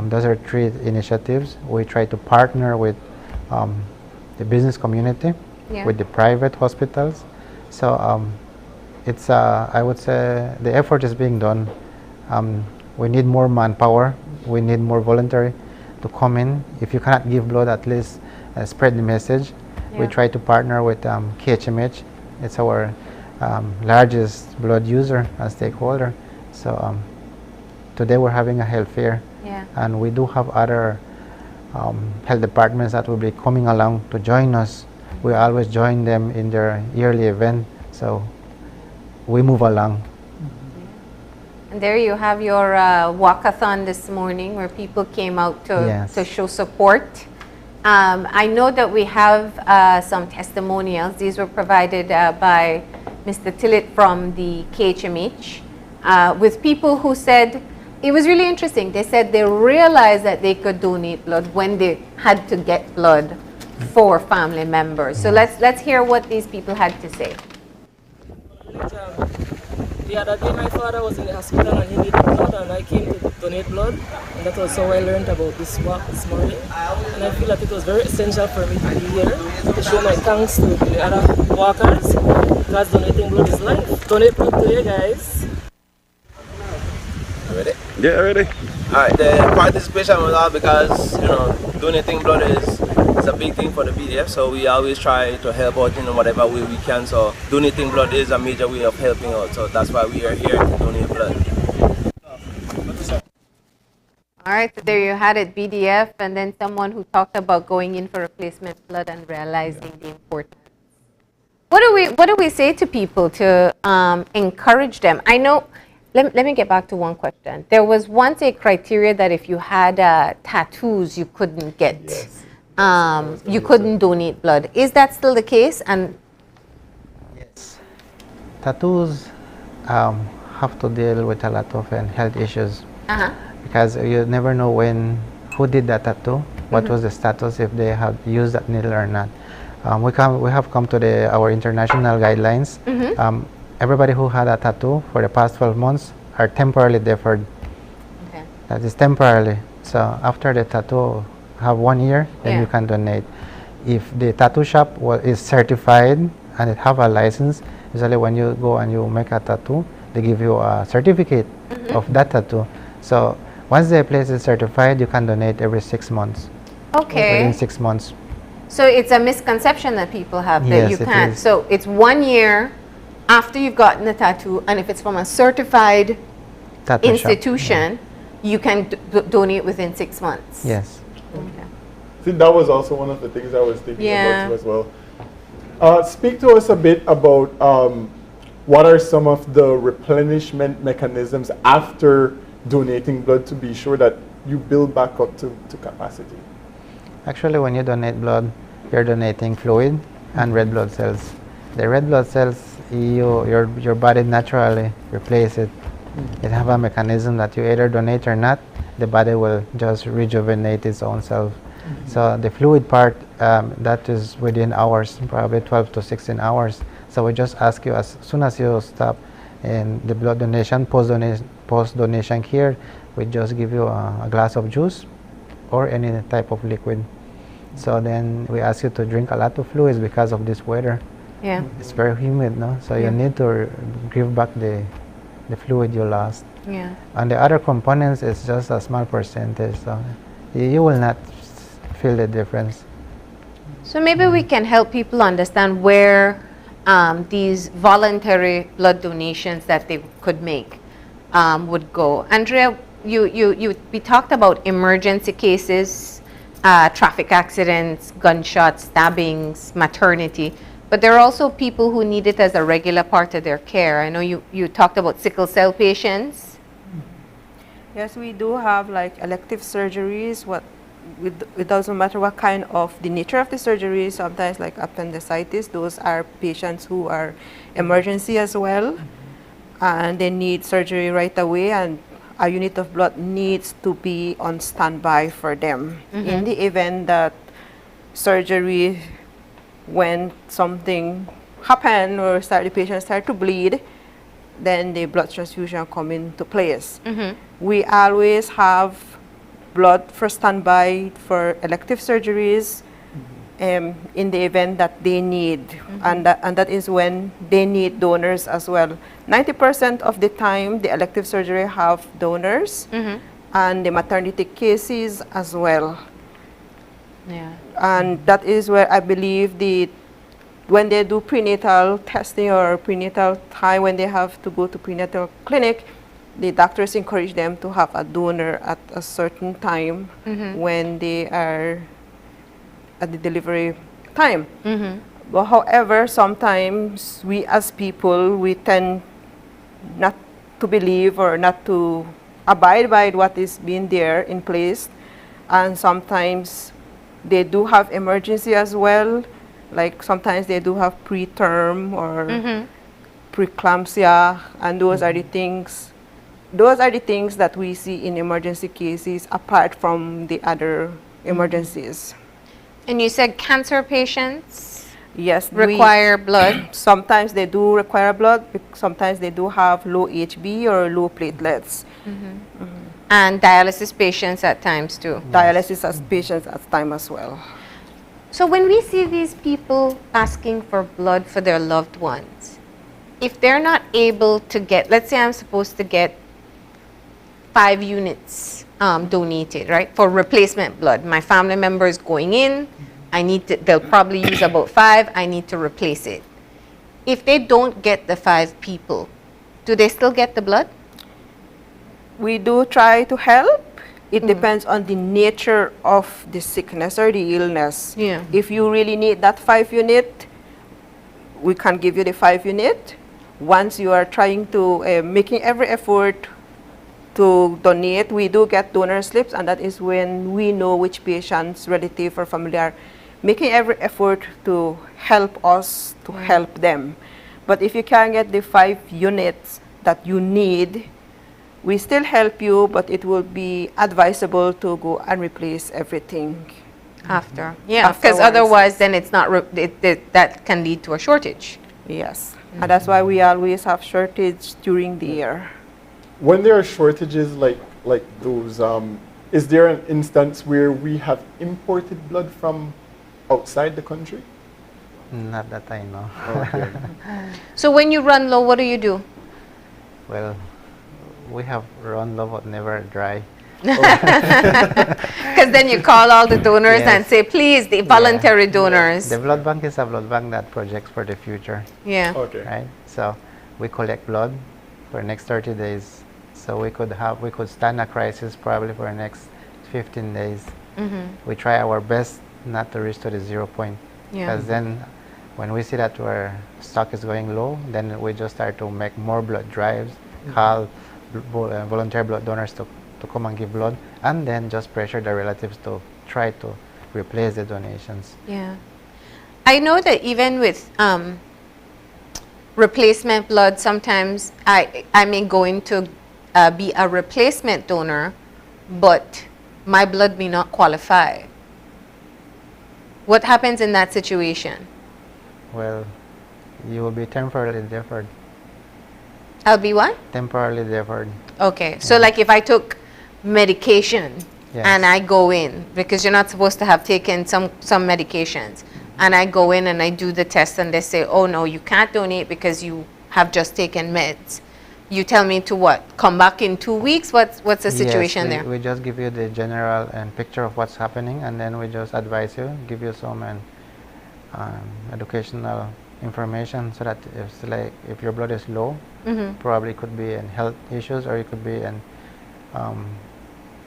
Those are 3 initiatives. We try to partner with the business community, with the private hospitals. So it's, I would say, the effort is being done. We need more manpower. We need more voluntary to come in. If you cannot give blood, at least spread the message. We try to partner with KHMH. It's our largest blood user and stakeholder. So today we're having a health fair, and we do have other health departments that will be coming along to join us. We always join them in their yearly event, so we move along. And there you have your walkathon this morning, where people came out to show support. I know that we have some testimonials. These were provided by Mr. Tillett from the KHMH, with people who said, it was really interesting. They said they realized that they could donate blood when they had to get blood for family members. So let's hear what these people had to say. The other day my father was in the hospital and he needed blood, and I came to donate blood, and that was how I learned about this walk this morning. And I feel that it was very essential for me to be here to show my thanks to the other walkers, because donating blood is life. Donate blood today, guys. Ready? Yeah, ready. Alright, the participation was all because, donating blood is a big thing for the BDF, so we always try to help out in whatever way we can. So donating blood is a major way of helping out, so that's why we are here to donate blood. All right, so there you had it, BDF, and then someone who talked about going in for replacement blood and realizing the importance. What do we say to people to encourage them? I know. Let me get back to one question. There was once a criteria that if you had tattoos, you couldn't get, you couldn't donate blood. Is that still the case? And yes, tattoos have to deal with a lot of health issues, because you never know who did that tattoo, what was the status, if they have used that needle or not. We have come to our international guidelines. Everybody who had a tattoo for the past 12 months are temporarily deferred. Okay. That is temporarily. So after the tattoo have 1 year, then you can donate. If the tattoo shop is certified and it have a license, usually when you go and you make a tattoo, they give you a certificate of that tattoo. So once the place is certified, you can donate every 6 months. Okay. Within 6 months. So it's a misconception that people have that you can't. Is. So it's 1 year after you've gotten the tattoo, and if it's from a certified tattoo institution, you can donate within 6 months. Yes. Okay. See, that was also one of the things I was thinking about too as well. Speak to us a bit about what are some of the replenishment mechanisms after donating blood to be sure that you build back up to capacity. Actually, when you donate blood, you're donating fluid and red blood cells. The red blood cells, your body naturally replace it. It have a mechanism that you either donate or not, the body will just rejuvenate its own self. So the fluid part, that is within hours, probably 12 to 16 hours. So we just ask you, as soon as you stop in the blood donation, post-donation care, we just give you a glass of juice or any type of liquid. So then we ask you to drink a lot of fluids because of this weather. Yeah. It's very humid, no? So you need to give back the fluid you lost. Yeah. And the other components is just a small percentage, so you will not feel the difference. So maybe we can help people understand where these voluntary blood donations that they could make would go. Andrea, we talked about emergency cases, traffic accidents, gunshots, stabbings, maternity. But there are also people who need it as a regular part of their care. I know you talked about sickle cell patients. Yes, we do have like elective surgeries. It doesn't matter what kind of the nature of the surgery. Sometimes like appendicitis, those are patients who are emergency as well, and they need surgery right away, and a unit of blood needs to be on standby for them. In the event that surgery, when something happen or the patient start to bleed, then the blood transfusion come into place. We always have blood for standby for elective surgeries in the event that they need, and that is when they need donors as well. 90% of the time, the elective surgery have donors, and the maternity cases as well. Yeah. And that is where I believe when they do prenatal testing or prenatal time, when they have to go to prenatal clinic, the doctors encourage them to have a donor at a certain time when they are at the delivery time. But however, sometimes we as people, we tend not to believe or not to abide by what is being there in place, and sometimes they do have emergency as well. Like sometimes they do have preterm or preeclampsia, and those are the things. Those are the things that we see in emergency cases, apart from the other emergencies. And you said cancer patients? Yes. Require blood? Sometimes they do require blood. Sometimes they do have low HB or low platelets. And dialysis patients at times too? Dialysis as patients at time as well. So when we see these people asking for blood for their loved ones, if they're not able to get, let's say I'm supposed to get 5 units donated, right, for replacement blood. My family member is going in, they'll probably use about 5, I need to replace it. If they don't get the 5 people, do they still get the blood? We do try to help. It depends on the nature of the sickness or the illness. Yeah. If you really need that 5 unit, we can give you the 5 unit. Once you are trying to, making every effort to donate, we do get donor slips, and that is when we know which patient's relative or family are making every effort to help us to help them. But if you can't get the 5 units that you need, we still help you, but it will be advisable to go and replace everything after. Yeah, because otherwise then it's not, that can lead to a shortage. Yes, and that's why we always have shortage during the year. When there are shortages like those, is there an instance where we have imported blood from outside the country? Not that I know. Okay. So when you run low, what do you do? Well, we have run low but never dry. Because then you call all the donors and say, please, the voluntary donors. The blood bank is a blood bank that projects for the future. Yeah. Okay. Right? So we collect blood for the next 30 days. So we could stand a crisis probably for the next 15 days. We try our best not to reach to the 0 point. Because then when we see that our stock is going low, then we just start to make more blood drives, call voluntary blood donors to come and give blood, and then just pressure the relatives to try to replace the donations. Yeah. I know that even with replacement blood, sometimes I may go in to be a replacement donor, but my blood may not qualify. What happens in that situation? Well, you will be temporarily deferred. I'll be what? Temporarily deferred. Okay, so like if I took medication and I go in, because you're not supposed to have taken some medications, and I go in and I do the test and they say, oh no, you can't donate because you have just taken meds. You tell me to what? Come back in 2 weeks? What's the situation there? We just give you the general and picture of what's happening, and then we just advise you, give you some educational information, so that if your blood is low, probably could be in health issues, or it could be in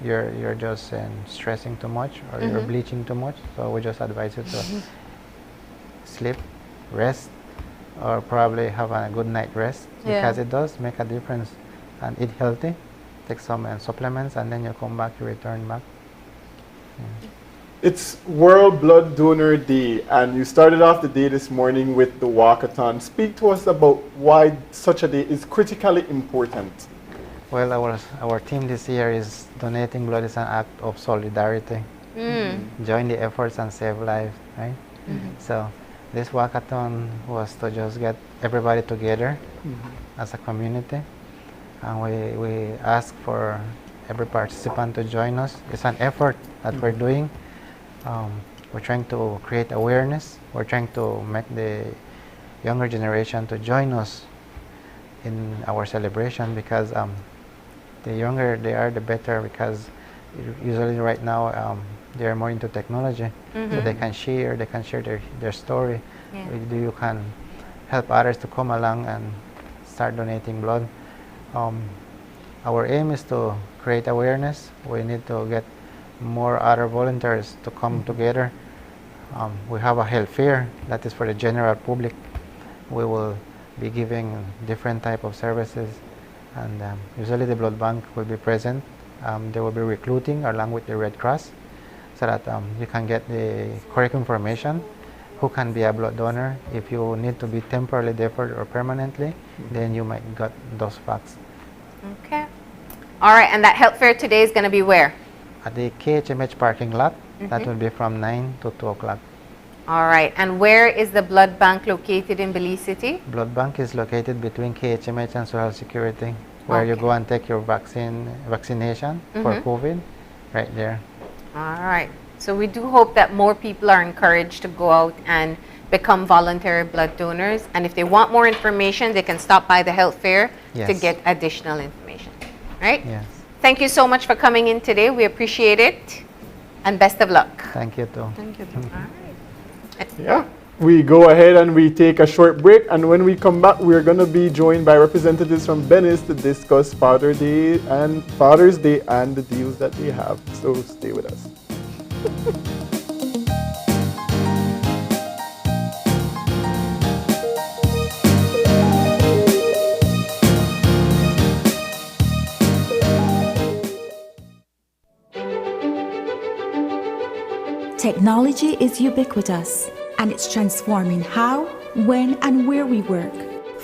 you're just stressing too much, or you're bleaching too much. So we just advise you to sleep rest or probably have a good night rest, because it does make a difference. And eat healthy, take some supplements, and then you come back, you return back. It's World Blood Donor Day, and you started off the day this morning with the walkathon. Speak to us about why such a day is critically important. Well, our theme this year is donating blood is an act of solidarity. Join the efforts and save lives, right? So this walkathon was to just get everybody together as a community, and we ask for every participant to join us. It's an effort that we're doing. We're trying to create awareness. We're trying to make the younger generation to join us in our celebration, because the younger they are, the better, because usually right now they are more into technology, so they can share their story. You can help others to come along and start donating blood. Our aim is to create awareness. We need to get more other volunteers to come together. We have a health fair that is for the general public. We will be giving different type of services, and usually the blood bank will be present. They will be recruiting along with the Red Cross, so that you can get the correct information who can be a blood donor. If you need to be temporarily deferred or permanently, then you might get those facts. Okay. All right, and that health fair today is going to be where? At the KHMH parking lot. That will be from 9 to 2 o'clock. All right, and where is the blood bank located in Belize City? Blood bank is located between KHMH and Social Security, where you go and take your vaccination for COVID, right there. All right, so we do hope that more people are encouraged to go out and become voluntary blood donors, and if they want more information, they can stop by the health fair to get additional information, right? Yes. Thank you so much for coming in today. We appreciate it, and best of luck. Thank you too. Thank you. Yeah. We go ahead and we take a short break, and when we come back, we're going to be joined by representatives from Venice to discuss Father's Day and the deals that they have. So stay with us. Technology is ubiquitous, and it's transforming how, when, and where we work.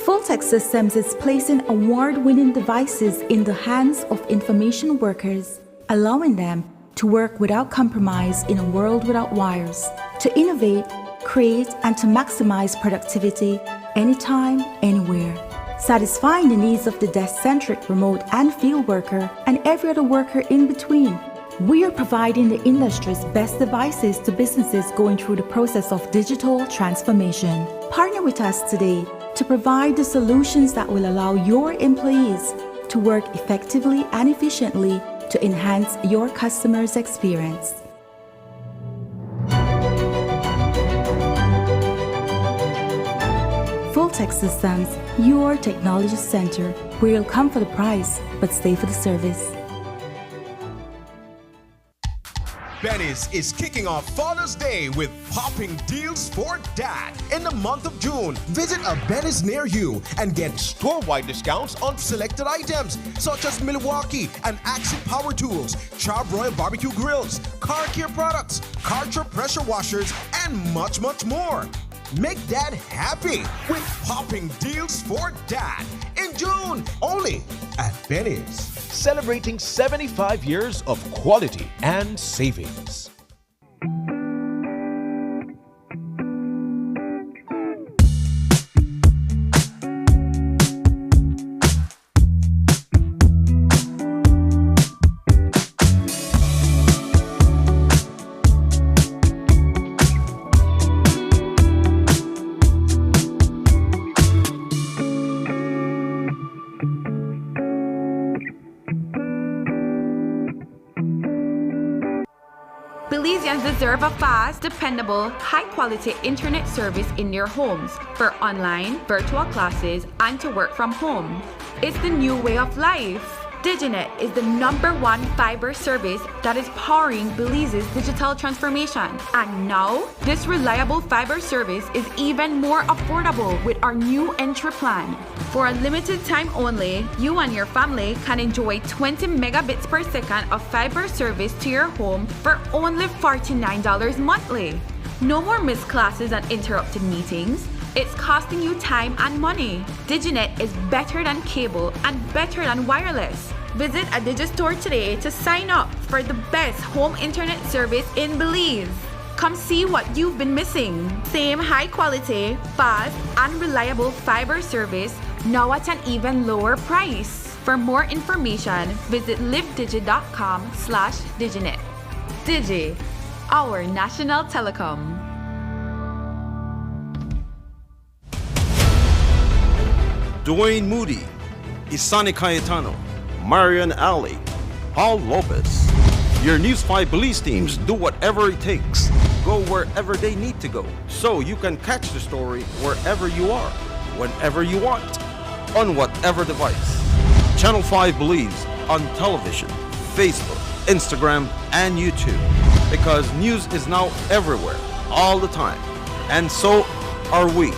Fulltech Systems is placing award-winning devices in the hands of information workers, allowing them to work without compromise in a world without wires, to innovate, create, and to maximize productivity anytime, anywhere, satisfying the needs of the desk-centric remote and field worker and every other worker in between. We are providing the industry's best devices to businesses going through the process of digital transformation. Partner with us today to provide the solutions that will allow your employees to work effectively and efficiently to enhance your customers' experience. Fulltech Systems, your technology center, where you'll come for the price but stay for the service. Benny's is kicking off Father's Day with popping deals for dad in the month of June. Visit a Benny's near you and get store-wide discounts on selected items such as Milwaukee and Axie Power Tools, Char-Broil Barbecue Grills, car care products, Karcher pressure washers, and much, much more. Make dad happy with popping deals for dad in June, only at Benny's. Celebrating 75 years of quality and savings. Belizeans deserve a fast, dependable, high-quality internet service in their homes for online, virtual classes, and to work from home. It's the new way of life. Diginet is the #1 fiber service that is powering Belize's digital transformation. And now, this reliable fiber service is even more affordable with our new entry plan. For a limited time only, you and your family can enjoy 20 megabits per second of fiber service to your home for only $49 monthly. No more missed classes and interrupted meetings. It's costing you time and money. Diginet is better than cable and better than wireless. Visit a Digistore today to sign up for the best home internet service in Belize. Come see what you've been missing. Same high quality, fast, and reliable fiber service, now at an even lower price. For more information, visit livedigi.com/Diginet. Digi, our national telecom. Dwayne Moody, Isani Cayetano, Marian Ali, Paul Lopez. Your News 5 Belize teams do whatever it takes. Go wherever they need to go, so you can catch the story wherever you are, whenever you want, on whatever device. Channel 5 Belize on television, Facebook, Instagram, and YouTube. Because news is now everywhere, all the time. And so are we.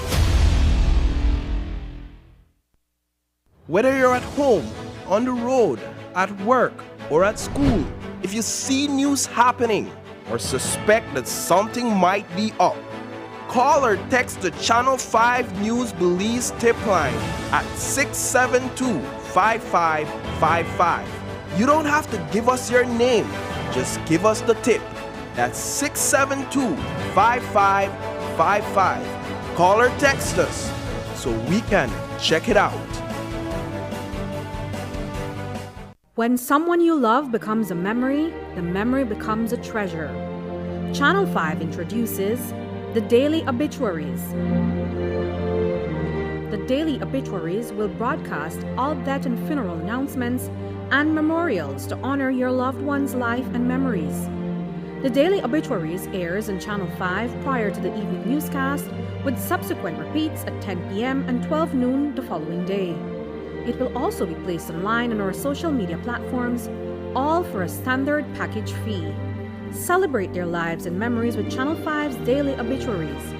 Whether you're at home, on the road, at work, or at school, if you see news happening or suspect that something might be up, call or text the Channel 5 News Belize tip line at 672-5555. You don't have to give us your name, just give us the tip. That's 672-5555. Call or text us so we can check it out. When someone you love becomes a memory, the memory becomes a treasure. Channel 5 introduces the Daily Obituaries. The Daily Obituaries will broadcast all death and funeral announcements and memorials to honor your loved one's life and memories. The Daily Obituaries airs on Channel 5 prior to the evening newscast, with subsequent repeats at 10 p.m. and 12 noon the following day. It will also be placed online on our social media platforms, all for a standard package fee. Celebrate their lives and memories with Channel 5's Daily Obituaries.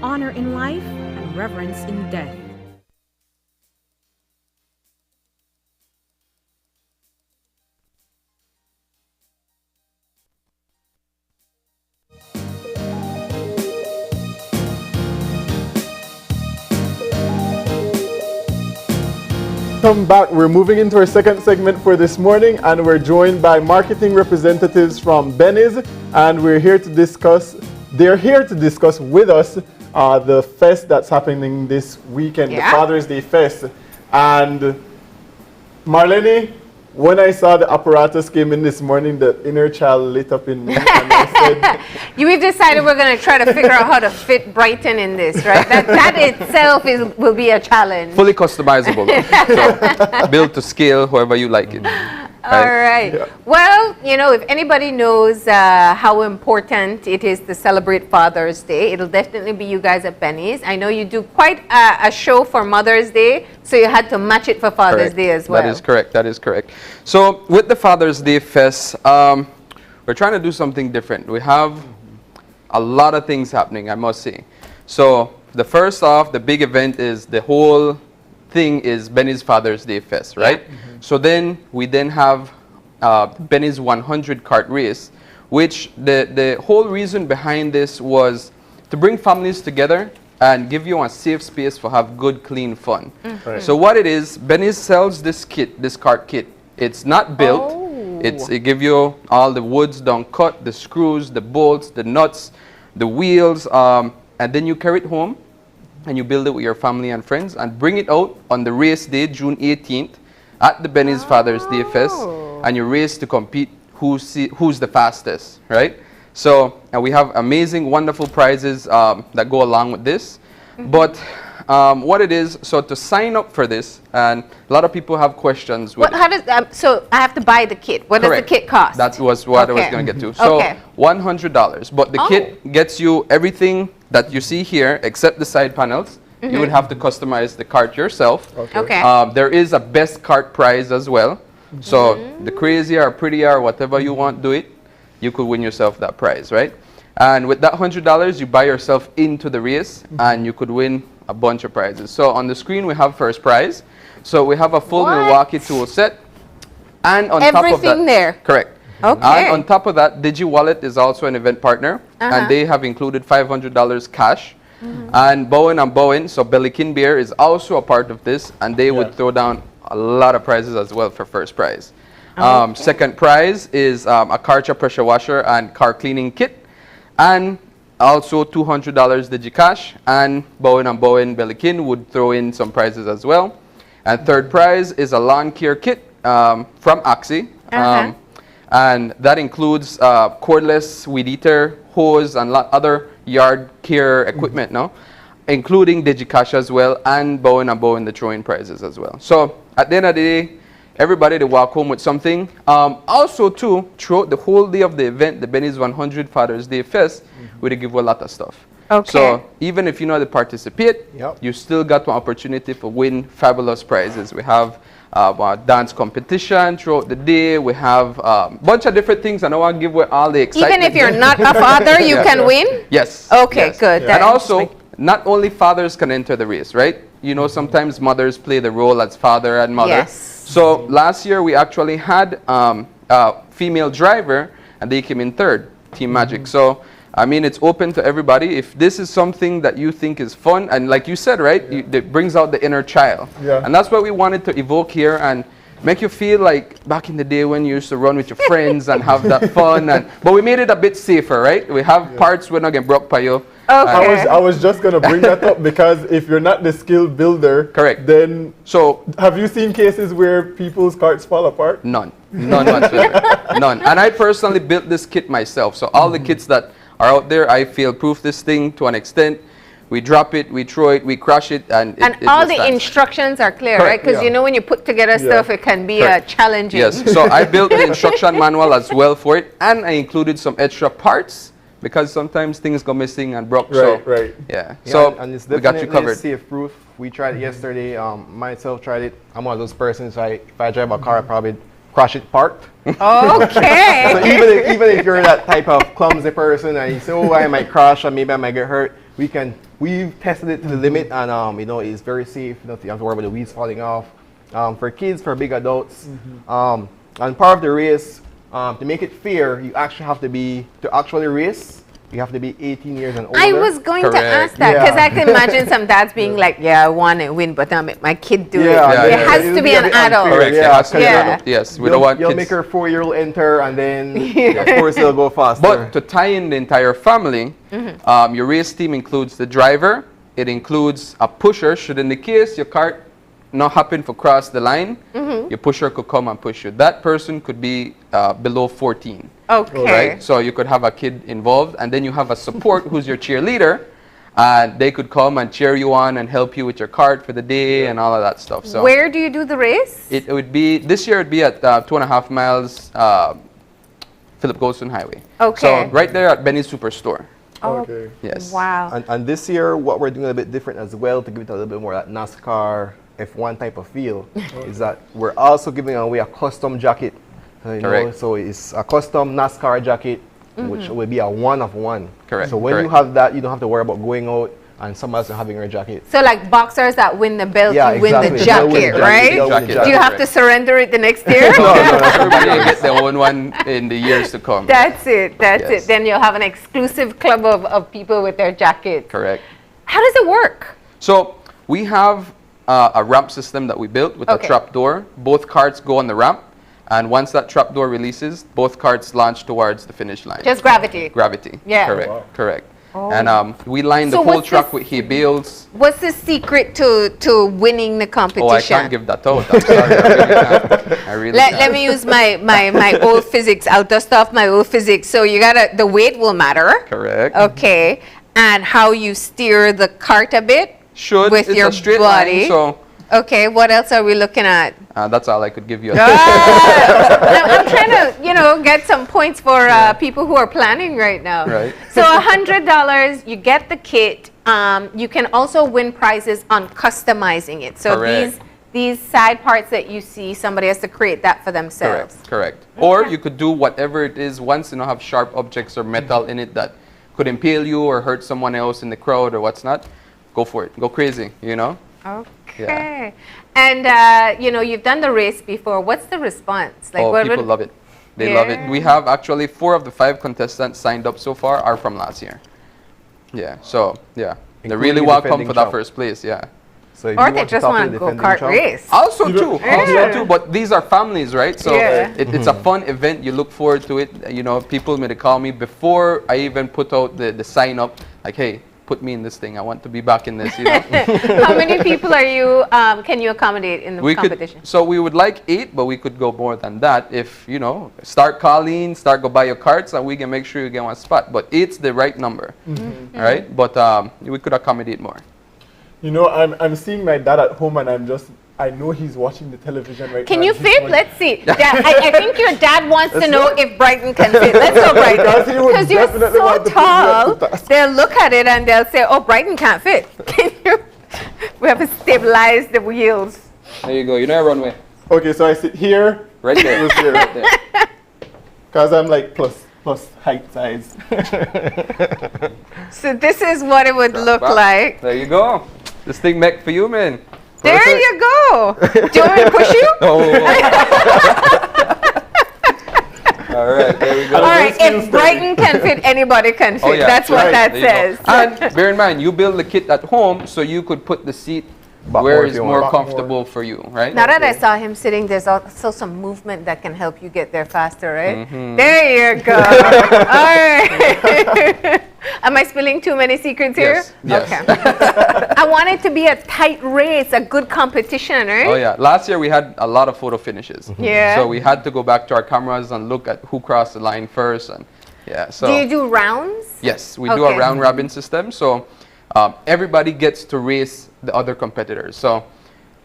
Honor in life and reverence in death. Welcome back. We're moving into our second segment for this morning, and we're joined by marketing representatives from Benny's, and they're here to discuss with us the fest that's happening this weekend, the Father's Day Fest. And Marlene, when I saw the apparatus came in this morning, the inner child lit up in me, and I said, We've decided we're going to try to figure out how to fit Brighton in this, right? That itself will be a challenge. Fully customizable. So, built to scale, however you like it. All right. Yeah. Well, you know, if anybody knows how important it is to celebrate Father's Day, it'll definitely be you guys at Benny's. I know you do quite a show for Mother's Day, so you had to match it for Father's Day as well. That is correct. That is correct. So with the Father's Day Fest, we're trying to do something different. We have a lot of things happening, I must say. So the first off, the big event is the whole thing is Benny's Father's Day Fest, right? Yeah. Mm-hmm. So then we have Benny's 100 cart race, which the whole reason behind this was to bring families together and give you a safe space for have good, clean fun. Mm-hmm. Right. So what it is, Benny's sells this kit, this cart kit. It's not built. It give you all the woods done cut, the screws, the bolts, the nuts, the wheels, and then you carry it home and you build it with your family and friends and bring it out on the race day, June 18th, at the Benny's Father's Day Fest, and you race to compete who's the fastest, right? So, and we have amazing, wonderful prizes that go along with this. Mm-hmm. But what it is, so to sign up for this, and a lot of people have questions. How does so I have to buy the kit? What does the kit cost? That was what I was going to get to. So $100, but the kit gets you everything that you see here except the side panels. Mm-hmm. You would have to customize the cart yourself. Okay. There is a best cart prize as well. So the crazier or prettier, whatever you want, do it. You could win yourself that prize, right? And with that $100, you buy yourself into the race, and you could win a bunch of prizes. So on the screen, we have first prize. So we have a full Milwaukee tool set. And on top of that, everything there. Correct. Okay. And on top of that, DigiWallet is also an event partner, and they have included $500 cash. And Bowen and Bowen, so Bellikin Beer is also a part of this, and they would throw down a lot of prizes as well for first prize. Second prize is a Karcher pressure washer and car cleaning kit, and also $200 DigiCash, and Bowen and Bowen Bellikin would throw in some prizes as well. And third prize is a lawn care kit from Oxy. And that includes cordless weed eater, hose, and other yard care equipment now, including DigiCash as well, and Bowen and Bowen, the throwing prizes as well. So at the end of the day, everybody they walk home with something. Also too, throughout the whole day of the event, the Benny's 100 Father's Day Fest, we give a lot of stuff. Okay. So even if you know to participate, you still got one opportunity to win fabulous prizes. We have a dance competition throughout the day. We have a bunch of different things. I don't want to give away all the excitement. Even if you're not a father, you can win? Yes. Okay, yes. good. And also, not only fathers can enter the race, right? You know, sometimes mothers play the role as father and mother. Yes. So last year, we actually had a female driver, and they came in third, Team Magic. So I mean, it's open to everybody. If this is something that you think is fun, and like you said, right, it brings out the inner child. And that's what we wanted to evoke here and make you feel like back in the day when you used to run with your friends and have that fun. But we made it a bit safer, right? We have parts we're not getting broke by you. Okay. I was just going to bring that up because if you're not the skill builder, correct. Then so have you seen cases where people's carts fall apart? None whatsoever. None. And I personally built this kit myself. So all the kits that are out there, I feel proof this thing to an extent. We drop it, we throw it, we crush it, and it all the instructions are clear, right? Because you know when you put together stuff, it can be challenging. Yes, so I built the instruction manual as well for it, and I included some extra parts because sometimes things go missing and broke. Yeah. So and it's we got you covered. Safe proof. We tried it yesterday. Myself tried it. I'm one of those persons. If I drive a car, I probably crash it parked. Okay. So even if you're that type of clumsy person and you say, oh, I might crash or maybe I might get hurt, we've tested it to the limit, and you know, it's very safe. You don't have to worry about the wheels falling off. For kids, for big adults, and part of the race, to make it fair, you actually have to actually race. You have to be 18 years and older. I was going to ask that because I can imagine some dads being like, yeah, I want to win, but I'm my kid do it. It has to be an adult. Correct. Yes, we don't want you'll kids. make her 4-year-old enter, and then of course it'll go faster. But to tie in the entire family, your race team includes the driver. It includes a pusher. Should in the case your cart not happen to cross the line, your pusher could come and push you. That person could be below 14. Okay. Right? So you could have a kid involved, and then you have a support who's your cheerleader, and they could come and cheer you on and help you with your cart for the day and all of that stuff. So where do you do the race? It would be, this year it would be at 2.5 miles Philip Goldson Highway. Okay. So right there at Benny's Superstore. Okay. Yes. Wow. And this year, what we're doing a bit different as well to give it a little bit more that NASCAR F1 type of feel is that we're also giving away a custom jacket. You know, so it's a custom NASCAR jacket, which will be a one of one. Correct. So when you have that, you don't have to worry about going out and somebody else having your jacket. So like boxers that win the belt, you win the jacket, right? Do you have to surrender it the next year? No, everybody will get their own one in the years to come. That's it. Then you'll have an exclusive club of people with their jackets. Correct. How does it work? So we have a ramp system that we built with a trap door. Both carts go on the ramp. And once that trap door releases, both carts launch towards the finish line. Just gravity. Gravity. Yeah. Correct. Correct. Oh. And we line the whole truck with hay bales. What's the secret to winning the competition? Oh, I can't give that out. I'm sorry. I really can't. Let me use my old physics, outdoor stuff, my old physics. So you gotta, the weight will matter. Correct. Okay. And how you steer the cart a bit. With it's your a straight body. line, so okay, what else are we looking at? that's all I could give you. I'm trying to, get some points for people who are planning right now. Right. So $100, you get the kit. You can also win prizes on customizing it. So Correct. these side parts that you see, somebody has to create that for themselves. Correct. Or you could do whatever it is once, have sharp objects or metal in it that could impale you or hurt someone else in the crowd or what's not. Go for it. Go crazy, Okay. Yeah. And, you've done the race before. What's the response? People love it. They love it. We have actually 4 of the 5 contestants signed up so far are from last year. Yeah, so, yeah. They're really welcome for that first place, yeah. So or they just want to go kart race. Also too, but these are families, right? So it's a fun event. You look forward to it. People may call me before I even put out the sign up, like, hey, put me in this thing. I want to be back in this. How many people are you? Can you accommodate in the competition? So we would like 8, but we could go more than that if start calling, go buy your carts, and we can make sure you get one spot. But 8's the right number, all right? But we could accommodate more. I'm seeing my dad at home, and I know he's watching the television right now. Can you fit? Let's see. I think your dad wants to know if Brighton can fit. Let's go, Brighton. Because you're so tall, they'll look at it and they'll say, oh, Brighton can't fit. We have to stabilize the wheels. There you go. You know runway. Okay, so I sit here. Right there. Right there. Because I'm like plus height size. So this is what it would look like. There you go. This thing meant for you, man. There you go. Do you want me to push you? All right, there we go. All right, if Brighton can fit, anybody can fit. That's what that says. And bear in mind, you build the kit at home, so you could put the seat where it's more comfortable for you, right? Now that I saw him sitting, there's also some movement that can help you get there faster, right? There you go. All right. Am I spilling too many secrets here? Yes. Okay. I want it to be a tight race, a good competition, right? Oh yeah. Last year we had a lot of photo finishes. Yeah. So we had to go back to our cameras and look at who crossed the line first, and so. Do you do rounds? Yes, we do a round robin system. So everybody gets to race the other competitors. So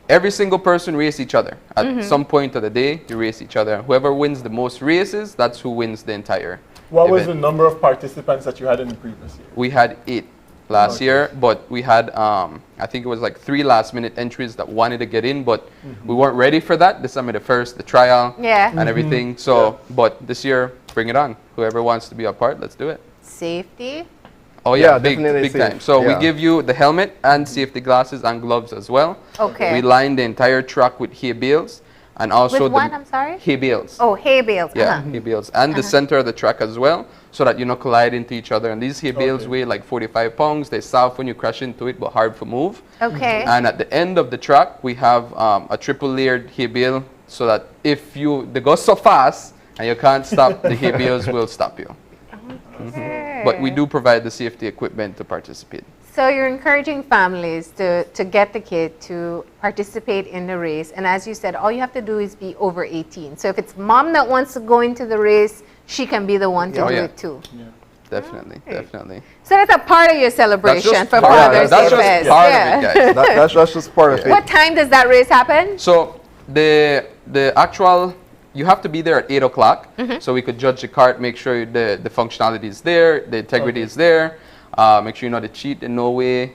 every single person race each other. At some point of the day, you race each other. Whoever wins the most races, that's who wins the entire What was event. the number of participants that you had in the previous year? We had 8 last year, but we had, I think it was like 3 last-minute entries that wanted to get in, but we weren't ready for that. This time, the trial and everything. So, but this year, bring it on. Whoever wants to be a part, let's do it. Safety? Oh yeah, big time. So we give you the helmet and safety glasses and gloves as well. Okay. We line the entire truck with hay bales. And also with what, I'm sorry? Hay bales. Oh, hay bales. Yeah, hay bales. And the center of the truck as well, so that you don't collide into each other. And these hay bales weigh like 45 pounds. They're soft when you crash into it, but hard to move. Okay. And at the end of the truck, we have a triple layered hay bale, so that if they go so fast and you can't stop, the hay bales will stop you. But we do provide the safety equipment to participate. So you're encouraging families to get the kid to participate in the race. And as you said, all you have to do is be over 18. So if it's mom that wants to go into the race, she can be the one to do it too. Yeah. Definitely, definitely. So that's a part of your celebration for Father's Day Fest. That's just part of it. What time does that race happen? So the actual, you have to be there at 8 o'clock. So we could judge the cart, make sure the functionality is there, the integrity is there. Make sure you know the cheat in no way,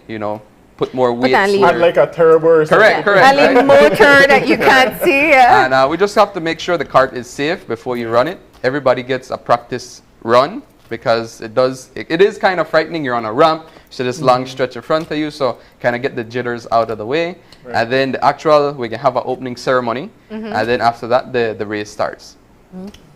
put more weight. Not like a turbo or something. Correct. A motor that you can't see. And we just have to make sure the cart is safe before you run it. Everybody gets a practice run, because it is kind of frightening. You're on a ramp, so this long stretch in front of you, so kind of get the jitters out of the way. Right. And then the actual, we can have an opening ceremony, and then after that, the race starts.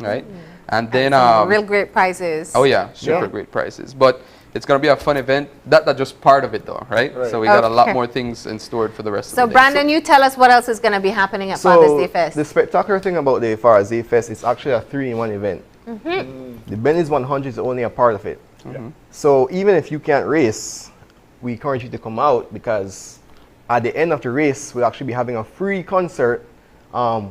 Right? And then real great prizes. Oh yeah, super great prizes. But it's going to be a fun event. That's just part of it though, right? So we got a lot more things in store for the rest of the day. So Brandon, you tell us what else is going to be happening at Father's Day Fest. The spectacular thing about the Father's Day Fest is actually a 3-in-1 event. The Benny's 100 is only a part of it. So even if you can't race, we encourage you to come out, because at the end of the race, we'll actually be having a free concert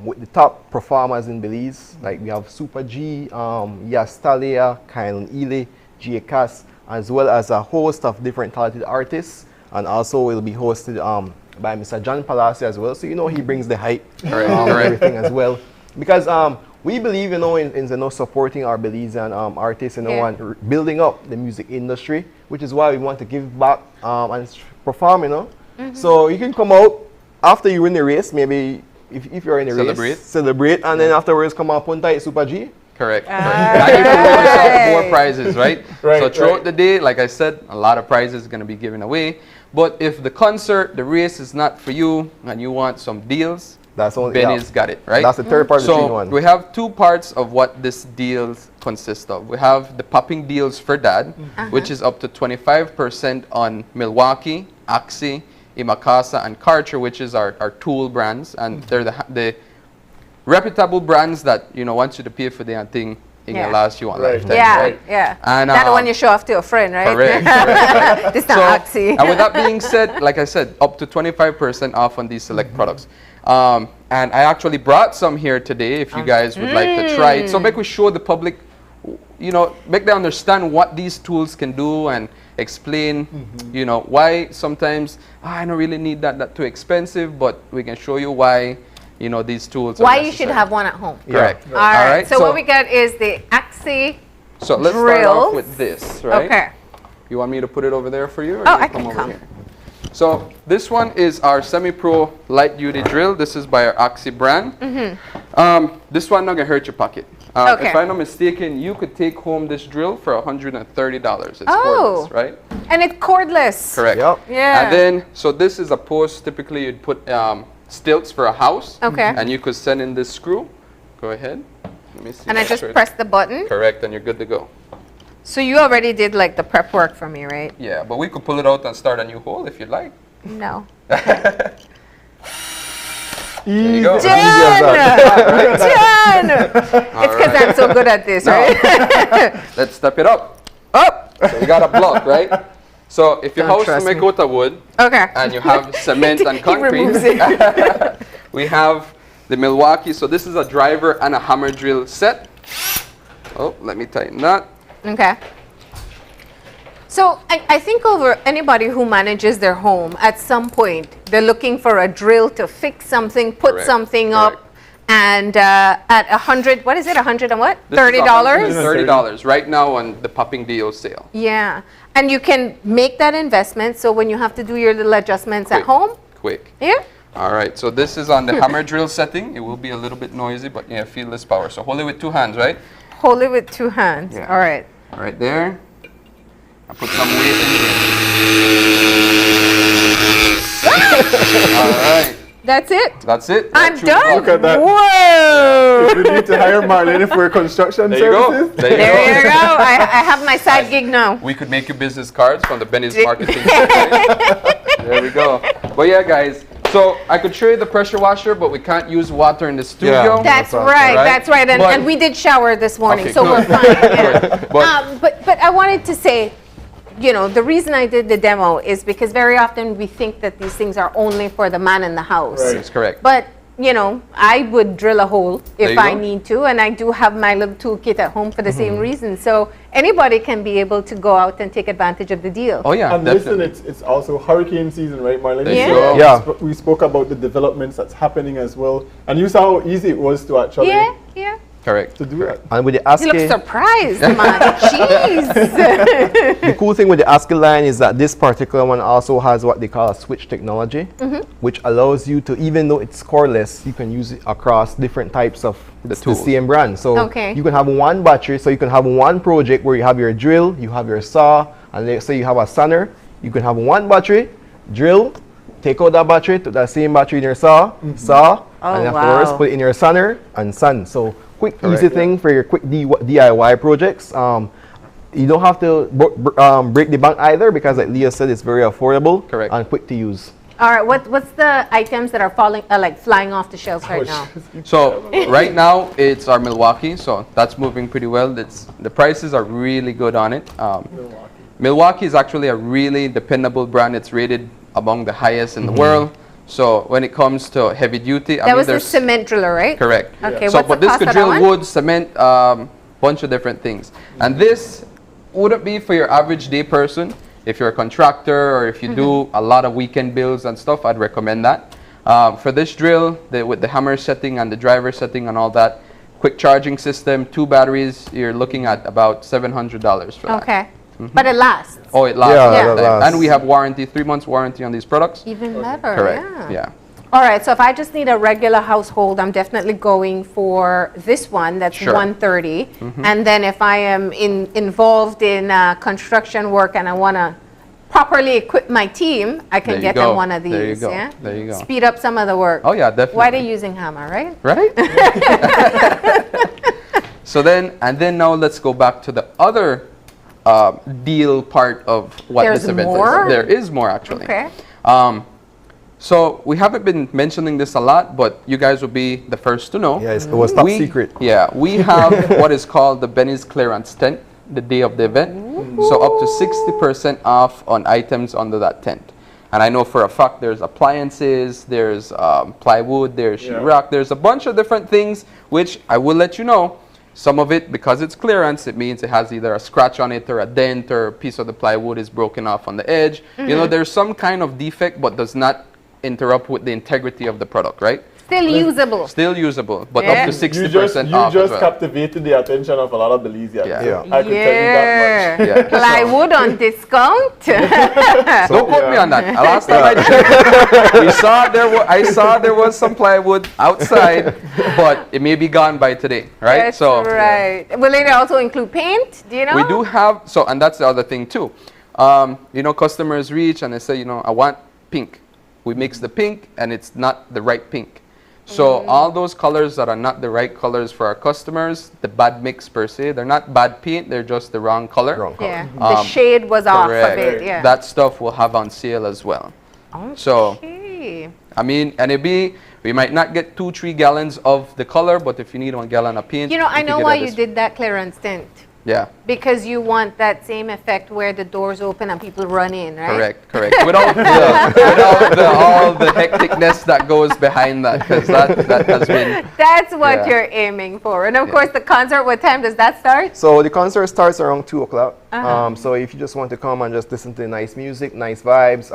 with the top performers in Belize. Like we have Super G, Yastalia, Kyle Ely, Gia Cass, as well as a host of different talented artists. And also it will be hosted by Mr. John Palacio as well. So he brings the hype and everything as well. Because we believe in supporting our Belizean artists and building up the music industry, which is why we want to give back and perform. So you can come out after you win the race, maybe if you're in the race, celebrate, and then afterwards come up on tight Super G. Correct. And you can win yourself more prizes, right? So throughout the day, like I said, a lot of prizes are going to be given away. But if the concert, the race is not for you, and you want some deals, Benny's got it, right? That's the third part of the one. We have two parts of what this deals consist of. We have the popping deals for dad, which is up to 25% on Milwaukee, Axie, Imakasa, and Karcher, which is our tool brands, and they're the reputable brands that, you know, want you to pay for their thing in your last you want lifetime. Yeah, right? yeah. And that one you show off to a friend, right? Correct. This not Axie. And with that being said, like I said, up to 25% off on these select products. And I actually brought some here today if you guys would like to try it. So make we show the public, you know, make them understand what these tools can do and explain, you know, why sometimes I don't really need that too expensive, but we can show you why, you know, these tools why are you should have one at home. Correct. All right. So what we got is the Axie So let's start off with this, right? Okay. You want me to put it over there for you? Or Oh, you I can come. Here? So this one is our semi-pro light duty drill. This is by our Axie brand. This one not gonna hurt your pocket. Okay. If I'm not mistaken, you could take home this drill for $130. It's Oh. cordless, right? And it's cordless. Correct. Yeah. And then, so this is a post. Typically, you'd put stilts for a house. Okay. And you could send in this screw. Go ahead. Let me see. And I just press the button. Correct, and you're good to go. So you already did like the prep work for me, right? Yeah, but we could pull it out and start a new hole if you'd like. No. There you go. Done! Done! It's because I'm so good at this, right? Let's step it up. Up! So you got a block, right? So if your Don't house trust is make me. out of wood, Okay. and you have cement and He concrete, removes it. we have the Milwaukee. So this is a driver and a hammer drill set. Oh, let me tighten that. Okay. So I think over anybody who manages their home, at some point, they're looking for a drill to fix something, put Correct. something up, and at 100, what is it, 100 and what? This is $30? $30 right now on the popping deal sale. Yeah. And you can make that investment, so when you have to do your little adjustments at home, Quick. yeah. All right, so this is on the hammer drill setting. It will be a little bit noisy, but yeah, feel this power. So hold it with two hands, right? Hold it with two hands. Yeah. All right. Right there. I put some weight in here. All right. That's it? That's it. I'm done. Look at that. Whoa! If we need to hire Marlene for construction There you go. services. There you go. I have my side gig now. We could make you business cards from the Benny's marketing. There we go. But yeah, guys. So I could show you the pressure washer, but we can't use water in the studio. That's right. That's right. And we did shower this morning, Okay, so good. we're fine. Yeah. But But I wanted to say, you know, the reason I did the demo is because very often we think that these things are only for the man in the house. That's correct. But, you know, I would drill a hole There if you I go. need to, and I do have my little toolkit at home for the same reason. So anybody can be able to go out and take advantage of the deal. Oh yeah, And definitely. listen, it's also hurricane season, right, Marlene? There you Yeah. go. Yeah. We spoke about the developments that's happening as well. And you saw how easy it was to actually Yeah. Correct. to do that. And with the You look ASCII, surprised, man. Jeez. the cool thing with the ASCII line is that this particular one also has what they call a switch technology, which allows you to, even though it's cordless, you can use it across different types of the tools. same brand. So Okay. you can have one battery, so you can have one project where you have your drill, you have your saw, and let's say you have a sander, you can have one battery, drill, take out that battery, put that same battery in your saw, and afterwards wow. put it in your sander and sand. So quick, Correct. easy thing for your quick DIY projects. You don't have to break the bank either, because like Leah said, it's very affordable Correct. and quick to use. All right, what's the items that are falling, like flying off the shelves right now? So right now it's our Milwaukee, so that's moving pretty well. The prices are really good on it. Milwaukee is actually a really dependable brand. It's rated among the highest in the world. So when it comes to heavy duty, That was the cement driller, right? Correct. Okay, So, what's but the this cost could of that drill one? wood, cement, bunch of different things. And this wouldn't be for your average day person. If you're a contractor or if you do a lot of weekend builds and stuff, I'd recommend that. For this drill, with the hammer setting and the driver setting and all that, quick charging system, 2 batteries, you're looking at about $700 for that. Okay, but it lasts. Oh, it lasts. Yeah, a it lifetime. lasts. And we have warranty, 3 months warranty on these products. Even better, Correct. yeah. Yeah. All right, so if I just need a regular household, I'm definitely going for this one. That's Sure. 130. And then if I am involved in construction work and I want to properly equip my team, I can There you get go. them one of these. There you go. Yeah? There you go. Speed up some of the work. Oh yeah, definitely. Why are they using hammer, right? Right? So then, and then now let's go back to the other deal part of what There's this event more? is. There is more actually. Okay. So we haven't been mentioning this a lot, but you guys will be the first to know. Yeah, it was top secret. Yeah, we have what is called the Benny's clearance tent the day of the event. So up to 60% off on items under that tent. And I know for a fact there's appliances, there's plywood, there's sheetrock, there's a bunch of different things, which I will let you know. Some of it, because it's clearance, it means it has either a scratch on it or a dent or a piece of the plywood is broken off on the edge. You know, there's some kind of defect, but does not interrupt with the integrity of the product, right? Still usable. Still usable, but Yeah. up to 60% off. You just as well. captivated the attention of a lot of Belizeans. Yeah. So I could tell you that much. Yeah. Plywood on discount. Don't quote me on that. Last time I checked, I saw there was some plywood outside, but it may be gone by today, right? That's right. Will it also include paint? Do you know? We do have, and that's the other thing too. You know, customers reach and they say, you know, I want pink. We mix the pink and it's not the right pink. So all those colors that are not the right colors for our customers, the bad mix per se, they're not bad paint, they're just the wrong color. Yeah, the shade was off a bit, yeah. That stuff will have on sale as well. Okay. So, I mean, and we might not get 2-3 gallons of the color, but if you need 1 gallon of paint, You know, I can know get why it you this- did that clearance tent. Yeah. Because you want that same effect where the doors open and people run in, right? Correct. Without all the hecticness that goes behind that, because that has been. That's what Yeah. you're aiming for. And of course, the concert, what time does that start? So the concert starts around 2 o'clock. Uh-huh. So if you just want to come and just listen to nice music, nice vibes,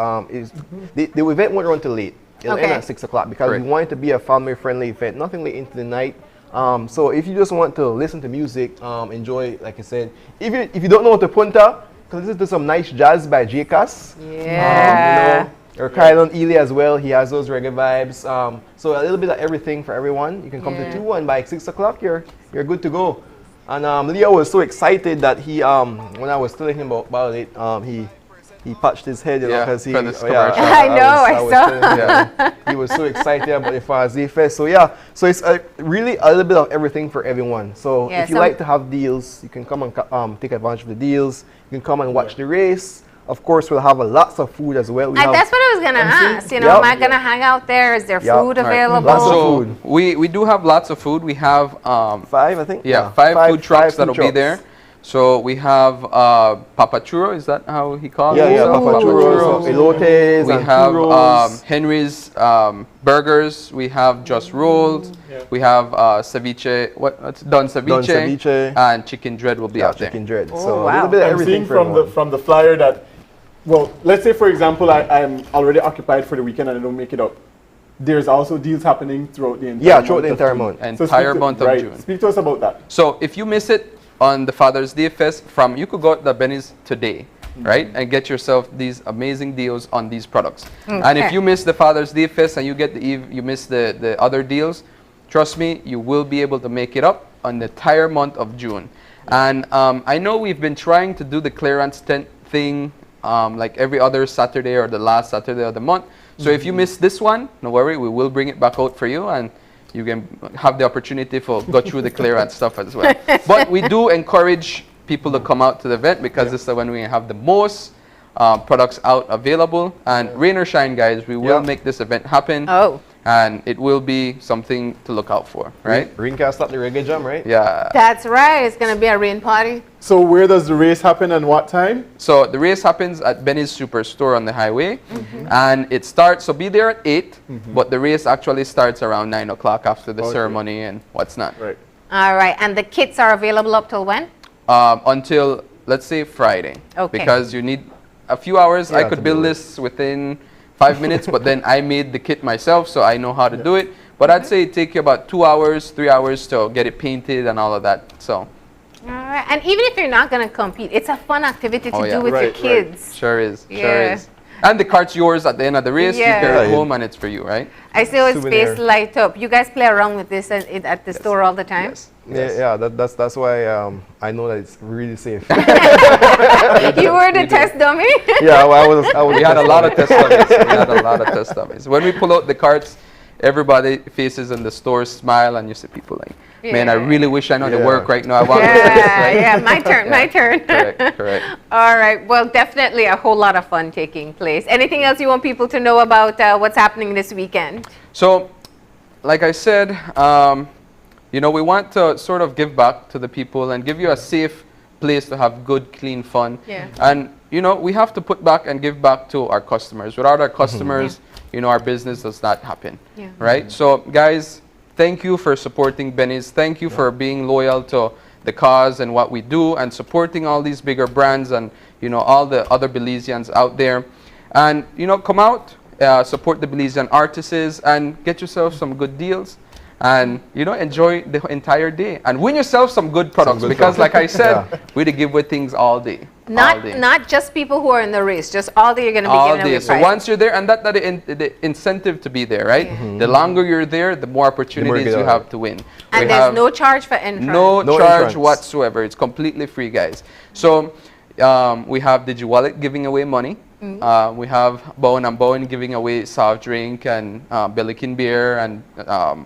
the event won't run till late. It'll end Okay. at 6 o'clock because we want it to be a family-friendly event, nothing late into the night. So if you just want to listen to music, enjoy, like I said, if you don't know what to punta, listen to some nice jazz by J. Cass. Yeah. Or Kylon Ely as well. He has those reggae vibes. So a little bit of everything for everyone. You can come to 2 and by 6 o'clock you're good to go. And Leo was so excited that he when I was telling him about it, he patched his head, you know, because he. for this oh, yeah, commercial. I was saw. telling him, he was so excited about the Fazi Fest. So yeah, so it's really a little bit of everything for everyone. So Yeah, if you so- like to have deals, you can come and take advantage of the deals. You can come and watch the race. Of course, we'll have lots of food as well. That's what I was going to ask. You know, am I going to hang out there? Is there food available? Lots of So food. we do have lots of food. We have 5, I think. Yeah, Yeah, 5 five food trucks food that'll be trucks. there. So we have Papa Churro, is that how he calls Yeah, it? yeah, Papa Churros, elotes, We and have churros. Henry's Burgers. We have Just Rolled. We have ceviche. What's Don Ceviche? Don Ceviche. And Chicken Dread will be out there. Chicken Dread. Oh, So a wow. little bit of I'm everything seeing for from everyone. from the flyer that, well, let's say for example I'm already occupied for the weekend and I don't make it up. There's also deals happening throughout the entire Yeah, month. throughout the of entire June. month. So Entire speak to- month of right, June. Speak to us about that. So if you miss it on the Father's Day Fest, you could go to the Benny's today, right, and get yourself these amazing deals on these products. And if Okay. you miss the Father's Day Fest and you miss the other deals, trust me, you will be able to make it up on the entire month of June. And I know we've been trying to do the clearance tent thing like every other Saturday or the last Saturday of the month. So if you miss this one, no worry, we will bring it back out for you and you can have the opportunity to go through the clearance stuff as well. But we do encourage people to come out to the event because this is when we have the most products out available. And rain or shine, guys, we will make this event happen. Oh. And it will be something to look out for, right? Ringcast up the reggae jam, right? Yeah. That's right. It's going to be a rain party. So where does the race happen and what time? So the race happens at Benny's Superstore on the highway, and it starts. So be there at 8, but the race actually starts around 9 o'clock after the ceremony and what's not. Right. All right. And the kits are available up till when? Until let's say Friday. Okay. Because you need a few hours. I Yeah, could to build do it. this within 5 minutes, but then I made the kit myself, so I know how to do it. But I'd say it take you about 2 hours, 3 hours to get it painted and all of that. So. All right. And even if you're not going to compete, it's a fun activity to do with your kids. Sure is. Sure Yeah. is. And the cart's yours at the end of the race. Yeah. You carry it home and it's for you, right? I see his Souvenir. face light up. You guys play around with this at the store all the time? Yeah, that's why I know that it's really safe. You were the test dummy? Yeah, I was. We had a lot of test dummies. We had a lot of test dummies. When we pull out the carts, everybody faces in the store smile, and you see people like, man, I really wish I know the work right now. I want to do this, right? Yeah, my turn, my turn. Correct. All right, well, definitely a whole lot of fun taking place. Anything else you want people to know about what's happening this weekend? So, like I said, you know, we want to sort of give back to the people and give you a safe place to have good, clean fun. Yeah. And, you know, we have to put back and give back to our customers. Without our customers, you know, our business does not happen, right? So, guys, thank you for supporting Benny's. Thank you for being loyal to the cause and what we do and supporting all these bigger brands and, you know, all the other Belizeans out there. And, you know, come out, support the Belizean artists and get yourself some good deals. And, you know, enjoy the entire day and win yourself some good products because, like I said, we give away things all day. Not just people who are in the race, just all day you're going to be giving away So prizes. once you're there, and that's the incentive to be there, right? The longer you're there, the more opportunities you have to win. And there's no charge for entrance. No charge whatsoever. It's completely free, guys. So we have DigiWallet giving away money. We have Bowen and Bowen giving away soft drink and Billiken beer and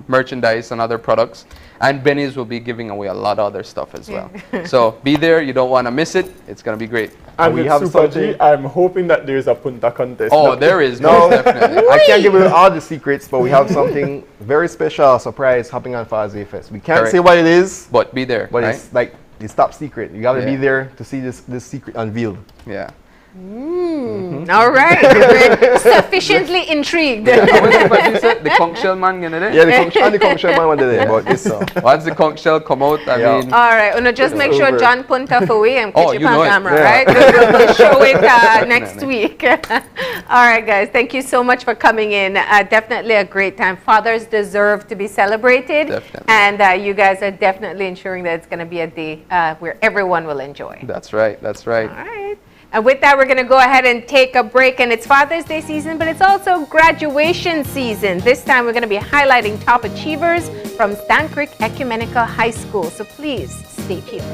merchandise and other products. And Benny's will be giving away a lot of other stuff as well. So be there. You don't want to miss it. It's going to be great. And we have Super G, I'm hoping that there's a punta contest. Oh, there is. No, definitely. I can't give you all the secrets, but we have something very special, surprise happening on Father's Day Fest. We can't say what it is, but be there. But right? it's like the top secret. You got to be there to see this secret unveiled. Yeah. All right. Sufficiently intrigued. What you said? The conch shell man gonna do? Yeah, the conch shell man wanted it. But this once the conch shell come out, I mean. All right. Well, just make sure John Punta away and catch you on camera, Yeah. right? We'll show it next week. All right, guys. Thank you so much for coming in. Definitely a great time. Fathers deserve to be celebrated. Definitely. And you guys are definitely ensuring that it's going to be a day where everyone will enjoy. That's right. That's right. All right. And with that, we're going to go ahead and take a break. And it's Father's Day season, but it's also graduation season. This time, we're going to be highlighting top achievers from Stan Creek Ecumenical High School. So please stay tuned.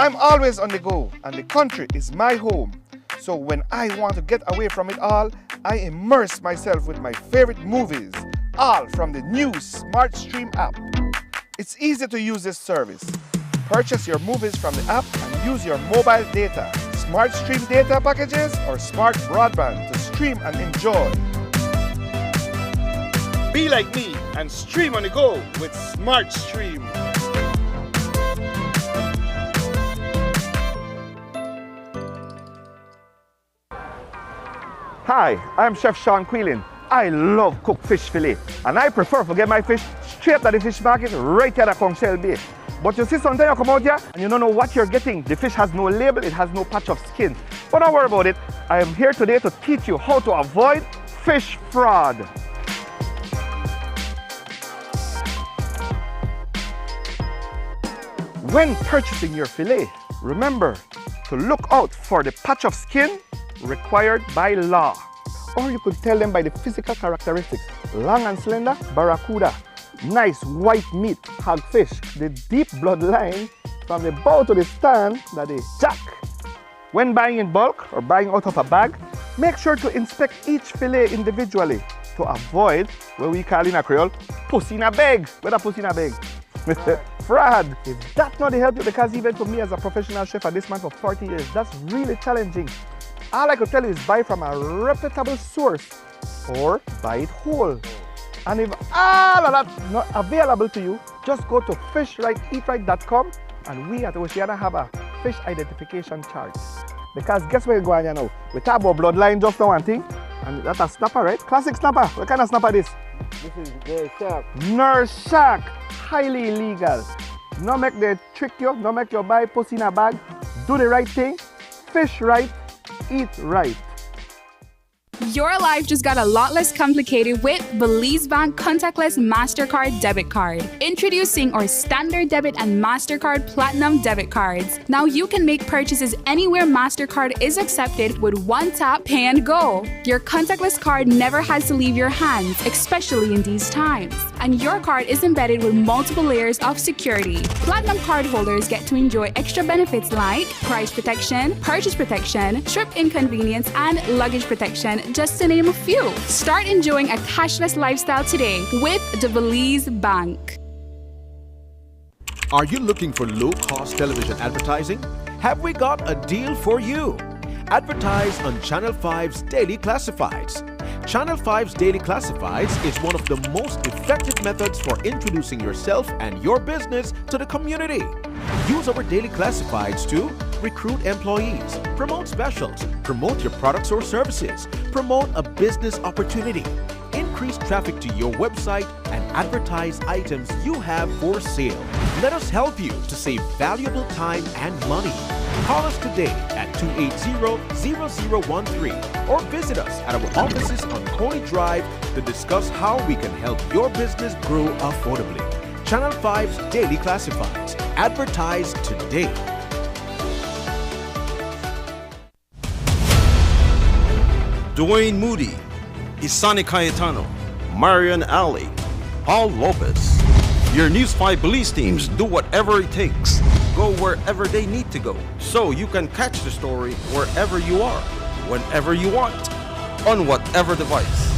I'm always on the go, and the country is my home. So when I want to get away from it all, I immerse myself with my favorite movies, all from the new SmartStream app. It's easy to use this service. Purchase your movies from the app and use your mobile data, SmartStream data packages, or smart broadband to stream and enjoy. Be like me and stream on the go with SmartStream. Hi, I'm Chef Sean Quillen. I love cooked fish fillet, and I prefer to get my fish straight at the fish market right here at Conch Shell Bay. But you see, sometimes you come out here and you don't know what you're getting. The fish has no label, it has no patch of skin. But don't worry about it. I am here today to teach you how to avoid fish fraud. When purchasing your fillet, remember to look out for the patch of skin required by law. Or you could tell them by the physical characteristics. Long and slender, barracuda. Nice white meat, hagfish. The deep bloodline from the bow to the stand, that is jack. When buying in bulk or buying out of a bag, make sure to inspect each fillet individually to avoid what we call in a Creole, pussy in a bag. What a pussy in a bag? Fraud. If that's not the help you, because even for me as a professional chef at this man for 40 years, that's really challenging. All I could tell you is buy from a reputable source or buy it whole. And if all of that's not available to you, just go to fishrighteatright.com and we at Oceana have a fish identification chart. Because guess where you're going now? We talk about bloodline just now one thing, And that's a snapper, right? Classic snapper. What kind of snapper this? This is Nurse Shark. Nurse Shark. Highly illegal. No make they trick you. No make you buy pussy in a bag. Do the right thing. Fish right. Eat right. Your life just got a lot less complicated with Belize Bank Contactless MasterCard Debit Card. Introducing our Standard Debit and MasterCard Platinum Debit Cards. Now you can make purchases anywhere MasterCard is accepted with one tap, pay and go. Your contactless card never has to leave your hands, especially in these times. And your card is embedded with multiple layers of security. Platinum card holders get to enjoy extra benefits like price protection, purchase protection, trip inconvenience, and luggage protection, just to name a few. Start enjoying a cashless lifestyle today with the Belize Bank. Are you looking for low-cost television advertising? Have we got a deal for you? Advertise on Channel 5's Daily Classifieds. Channel 5's Daily Classifieds is one of the most effective methods for introducing yourself and your business to the community. Use our Daily Classifieds to recruit employees, promote specials, promote your products or services, promote a business opportunity, increase traffic to your website, and advertise items you have for sale. Let us help you to save valuable time and money. Call us today at 280-0013 or visit us at our offices on Coney Drive to discuss how we can help your business grow affordably. Channel 5's Daily Classifieds. Advertise today. Dwayne Moody, Isani Cayetano, Marion Ali, Paul Lopez. Your News 5 Belize teams do whatever it takes. Go wherever they need to go, so you can catch the story wherever you are, whenever you want, on whatever device.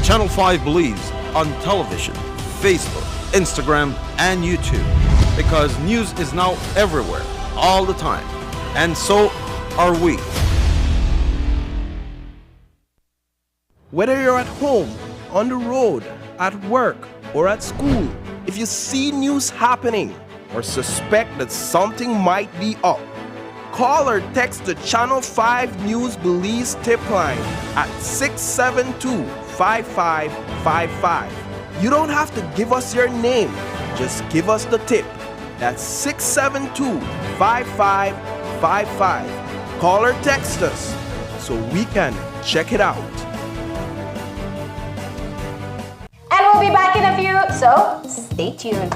Channel 5 Belize on television, Facebook, Instagram, and YouTube. Because news is now everywhere, all the time. And so are we. Whether you're at home, on the road, at work, or at school, if you see news happening or suspect that something might be up, call or text the Channel 5 News Belize tip line at 672-5555. You don't have to give us your name, just give us the tip. That's 672-5555. Call or text us so we can check it out. And we'll be back in a few, so stay tuned.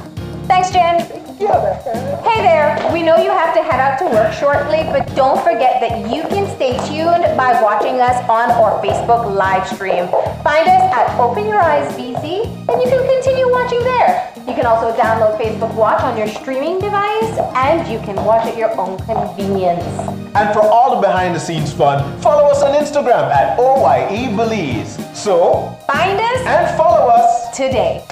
Thanks, Jen. Hey there, we know you have to head out to work shortly, but don't forget that you can stay tuned by watching us on our Facebook live stream. Find us at Open Your Eyes BC, and you can continue watching there. You can also download Facebook Watch on your streaming device, and you can watch at your own convenience. And for all the behind-the-scenes fun, follow us on Instagram at OYE Belize. So, find us and follow us today.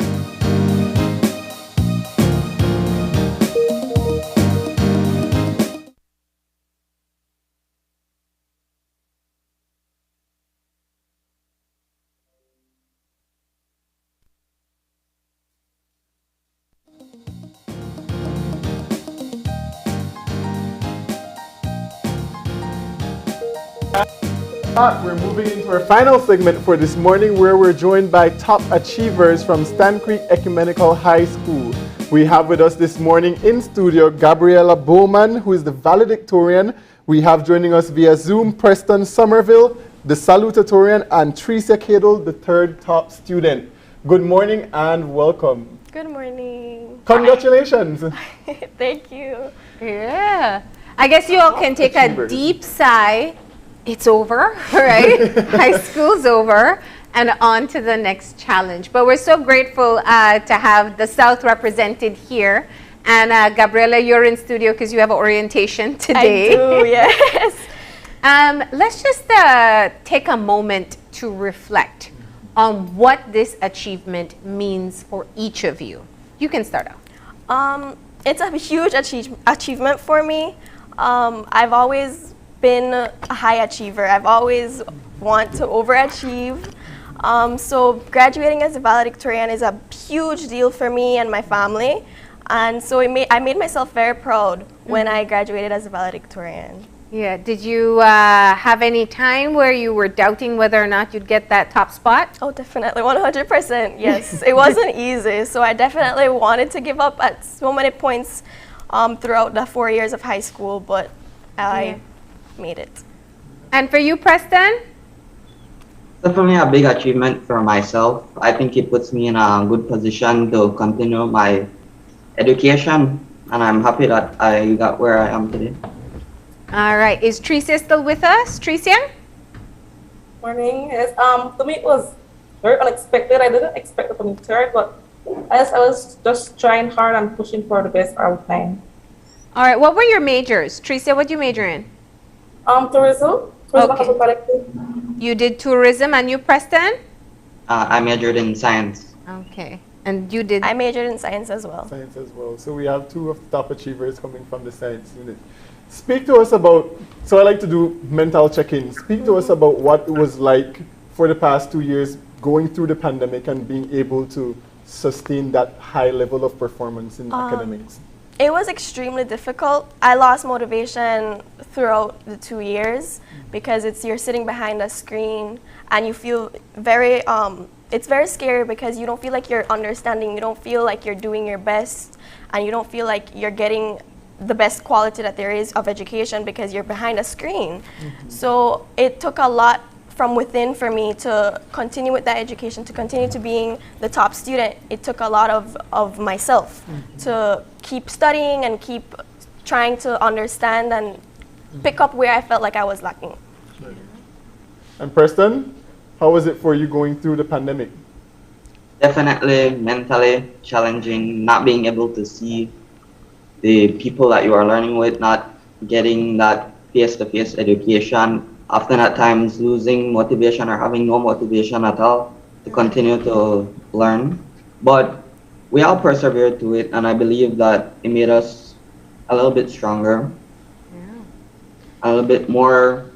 We're moving into our final segment for this morning, where we're joined by top achievers from Stan Creek Ecumenical High School. We have with us this morning in studio Gabriella Bowman, who is the valedictorian. We have joining us via Zoom Preston Somerville, the salutatorian, and Tricia Cadle, the third top student. Good morning and welcome. Good morning. Congratulations. Thank you. Yeah. I guess you all can take a deep sigh. It's over, right? High school's over, and on to the next challenge. But we're so grateful to have the South represented here. And Gabriella, you're in studio because you have orientation today. I do, yes. Let's just take a moment to reflect on what this achievement means for each of you. You can start out. It's a huge achievement for me. I've always been a high achiever. I've always want to overachieve. So graduating as a valedictorian is a huge deal for me and my family. And so I made myself very proud when I graduated as a valedictorian. Yeah. Did you have any time where you were doubting whether or not you'd get that top spot? Oh, definitely, 100%. Yes, it wasn't easy. So I definitely wanted to give up at so many points throughout the 4 years of high school, but I made it. And for you, Preston? Definitely a big achievement for myself. I think it puts me in a good position to continue my education, and I'm happy that I got where I am today. All right. Is Tricia still with us? Tricia? Morning. Yes. To me, it was very unexpected. I didn't expect it to be third, but I was just trying hard and pushing for the best all the time. All right. What were your majors? Tricia, what did you major in? Tourism. Okay. You did tourism, and you, Preston? I majored in science. Okay. And you did? I majored in science as well. Science as well. So we have two of the top achievers coming from the science unit. Speak to us about, so I like to do mental check-ins. Speak to us about what it was like for the past 2 years going through the pandemic and being able to sustain that high level of performance in academics. It was extremely difficult. I lost motivation throughout the 2 years because you're sitting behind a screen and you feel very, it's very scary because you don't feel like you're understanding, you don't feel like you're doing your best, and you don't feel like you're getting the best quality that there is of education because you're behind a screen. So it took a lot from within for me to continue with that education, to continue to being the top student. It took a lot of myself to keep studying and keep trying to understand and pick up where I felt like I was lacking. And Preston, how was it for you going through the pandemic? Definitely mentally challenging, not being able to see the people that you are learning with, not getting that face-to-face education, often at times losing motivation or having no motivation at all to continue to learn. But we all persevered through it, and I believe that it made us a little bit stronger, a little bit more,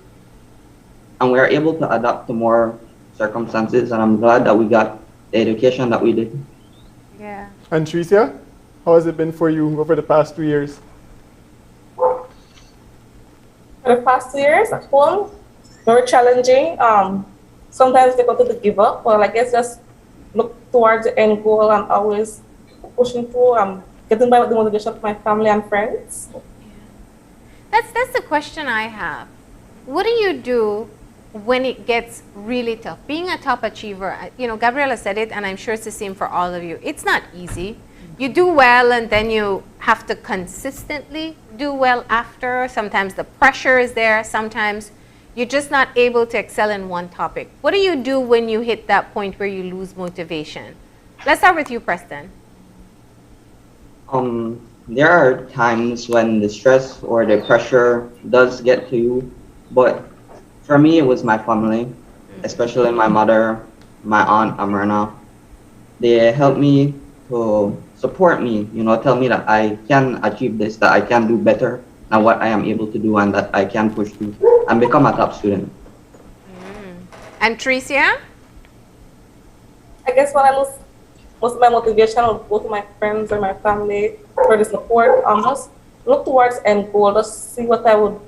and we are able to adapt to more circumstances, and I'm glad that we got the education that we did. Yeah. And Tricia, how has it been for you over the past 2 years? For the past 2 years at home, very challenging. Sometimes they got to give up, but I guess just look towards the end goal and always pushing through. Getting by with the motivation of my family and friends. That's the question I have. What do you do when it gets really tough? Being a top achiever, you know, Gabriela said it, and I'm sure it's the same for all of you. It's not easy. You do well, and then you have to consistently do well after. Sometimes the pressure is there. Sometimes you're just not able to excel in one topic. What do you do when you hit that point where you lose motivation? Let's start with you, Preston. There are times when the stress or the pressure does get to you, but for me, it was my family, especially my mother, my aunt, Amarna. They helped me to support me, you know, tell me that I can achieve this, that I can do better than what I am able to do, and that I can push through and become a top student. And Tricia? I guess when I lose most of my motivation, I'll go to my friends or my family for the support. Just look towards end goal, just see what I would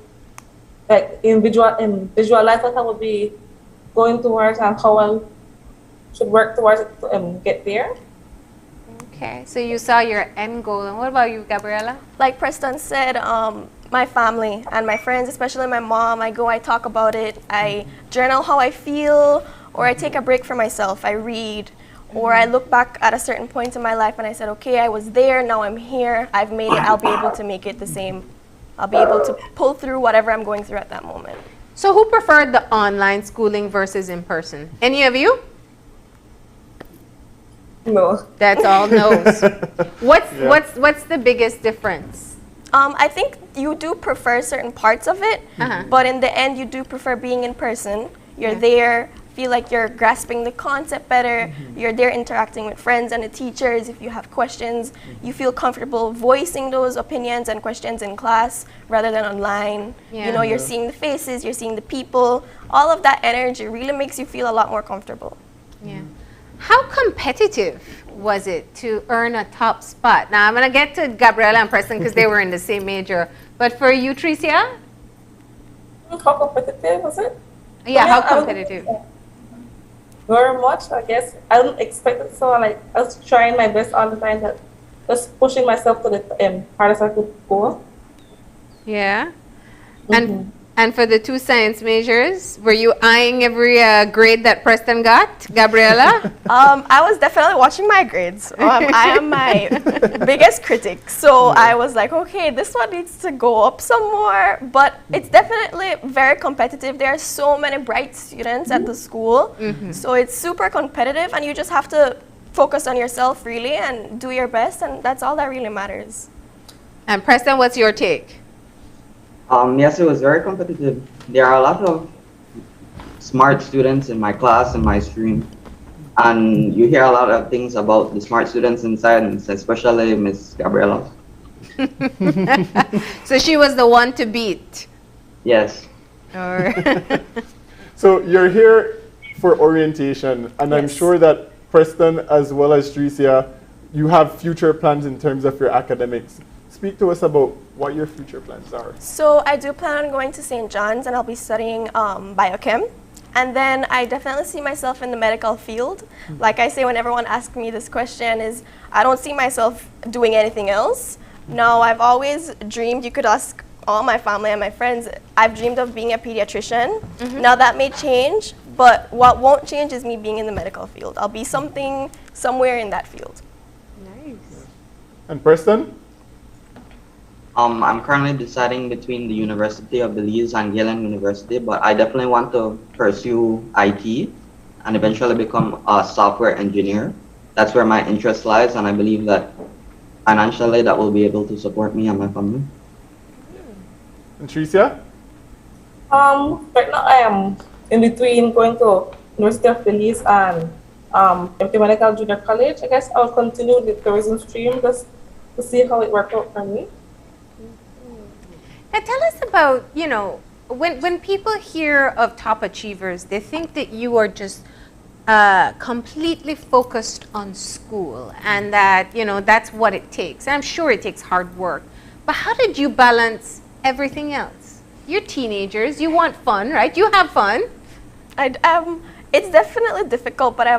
like visualize what I would be going towards and how I should work towards it to get there. Okay, so you saw your end goal. And what about you, Gabriela? Like Preston said, my family and my friends, especially my mom, I talk about it. I journal how I feel, or I take a break for myself. I read, or I look back at a certain point in my life and I said, okay, I was there, now I'm here, I've made it, I'll be able to make it the same. I'll be able to pull through whatever I'm going through at that moment. So who preferred the online schooling versus in person? Any of you? No. That's all no's. What's the biggest difference? I think you do prefer certain parts of it, but in the end, you do prefer being in person. You're there, feel like you're grasping the concept better. You're there interacting with friends and the teachers. If you have questions, you feel comfortable voicing those opinions and questions in class rather than online. You know, you're seeing the faces, you're seeing the people. All of that energy really makes you feel a lot more comfortable. Yeah. How competitive was it to earn a top spot? Now, I'm going to get to Gabriela and Preston because they were in the same major. But for you, Tricia? How competitive was it? Yeah, I mean, how I was- competitive? Very much, I guess. I didn't expect it, so I was trying my best all the time, that just pushing myself to the hardest I could go. Yeah. And for the 2 science majors, were you eyeing every grade that Preston got, Gabriela? I was definitely watching my grades. I am my biggest critic. So I was like, okay, this one needs to go up some more. But it's definitely very competitive. There are so many bright students at the school. So it's super competitive, and you just have to focus on yourself, really, and do your best. And that's all that really matters. And Preston, what's your take? Yes, it was very competitive. There are a lot of smart students in my class and my stream, and you hear a lot of things about the smart students in science, especially Miss Gabriela. So she was the one to beat. Yes. So you're here for orientation, and I'm sure that Preston as well as Tricia, you have future plans in terms of your academics. Speak to us about what your future plans are. So I do plan on going to St. John's, and I'll be studying biochem. And then I definitely see myself in the medical field. Like I say when everyone asks me this question, is I don't see myself doing anything else. No, I've always dreamed, you could ask all my family and my friends, I've dreamed of being a pediatrician. Now that may change, but what won't change is me being in the medical field. I'll be somewhere in that field. Nice. And Preston? I'm currently deciding between the University of Belize and Galen University, but I definitely want to pursue IT and eventually become a software engineer. That's where my interest lies, and I believe that financially that will be able to support me and my family. And Tricia? Right now I am in between going to University of Belize and MK Medical Junior College. I guess I'll continue the tourism stream just to see how it works out for me. Now tell us about, when people hear of top achievers, they think that you are just completely focused on school and that, that's what it takes. And I'm sure it takes hard work. But how did you balance everything else? You're teenagers, you want fun, right? You have fun. It's definitely difficult, but I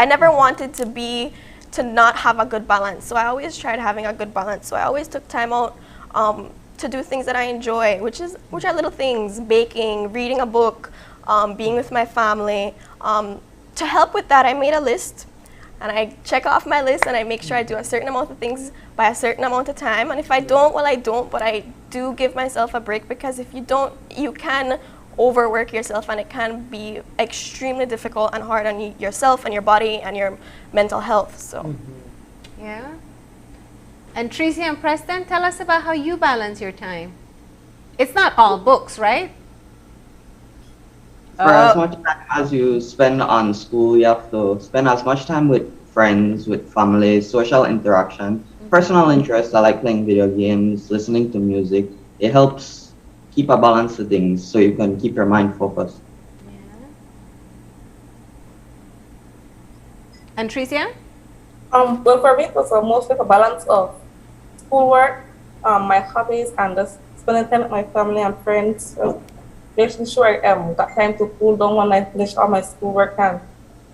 never wanted to not have a good balance. So I always tried having a good balance. So I always took time out to do things that I enjoy, which are little things, baking, reading a book, being with my family. To help with that, I made a list, and I check off my list, and I make sure I do a certain amount of things by a certain amount of time. And if I don't, well, I don't, but I do give myself a break, because if you don't, you can overwork yourself, and it can be extremely difficult and hard on yourself and your body and your mental health. So, yeah. And Tricia and Preston, tell us about how you balance your time. It's not all books, right? For as much time as you spend on school, you have to spend as much time with friends, with family, social interaction, personal interests. I like playing video games, listening to music. It helps keep a balance to things so you can keep your mind focused. And Tricia? Well, for me, it was mostly a balance of schoolwork, my hobbies, and just spending time with my family and friends. Making sure I got time to cool down when I finish all my schoolwork and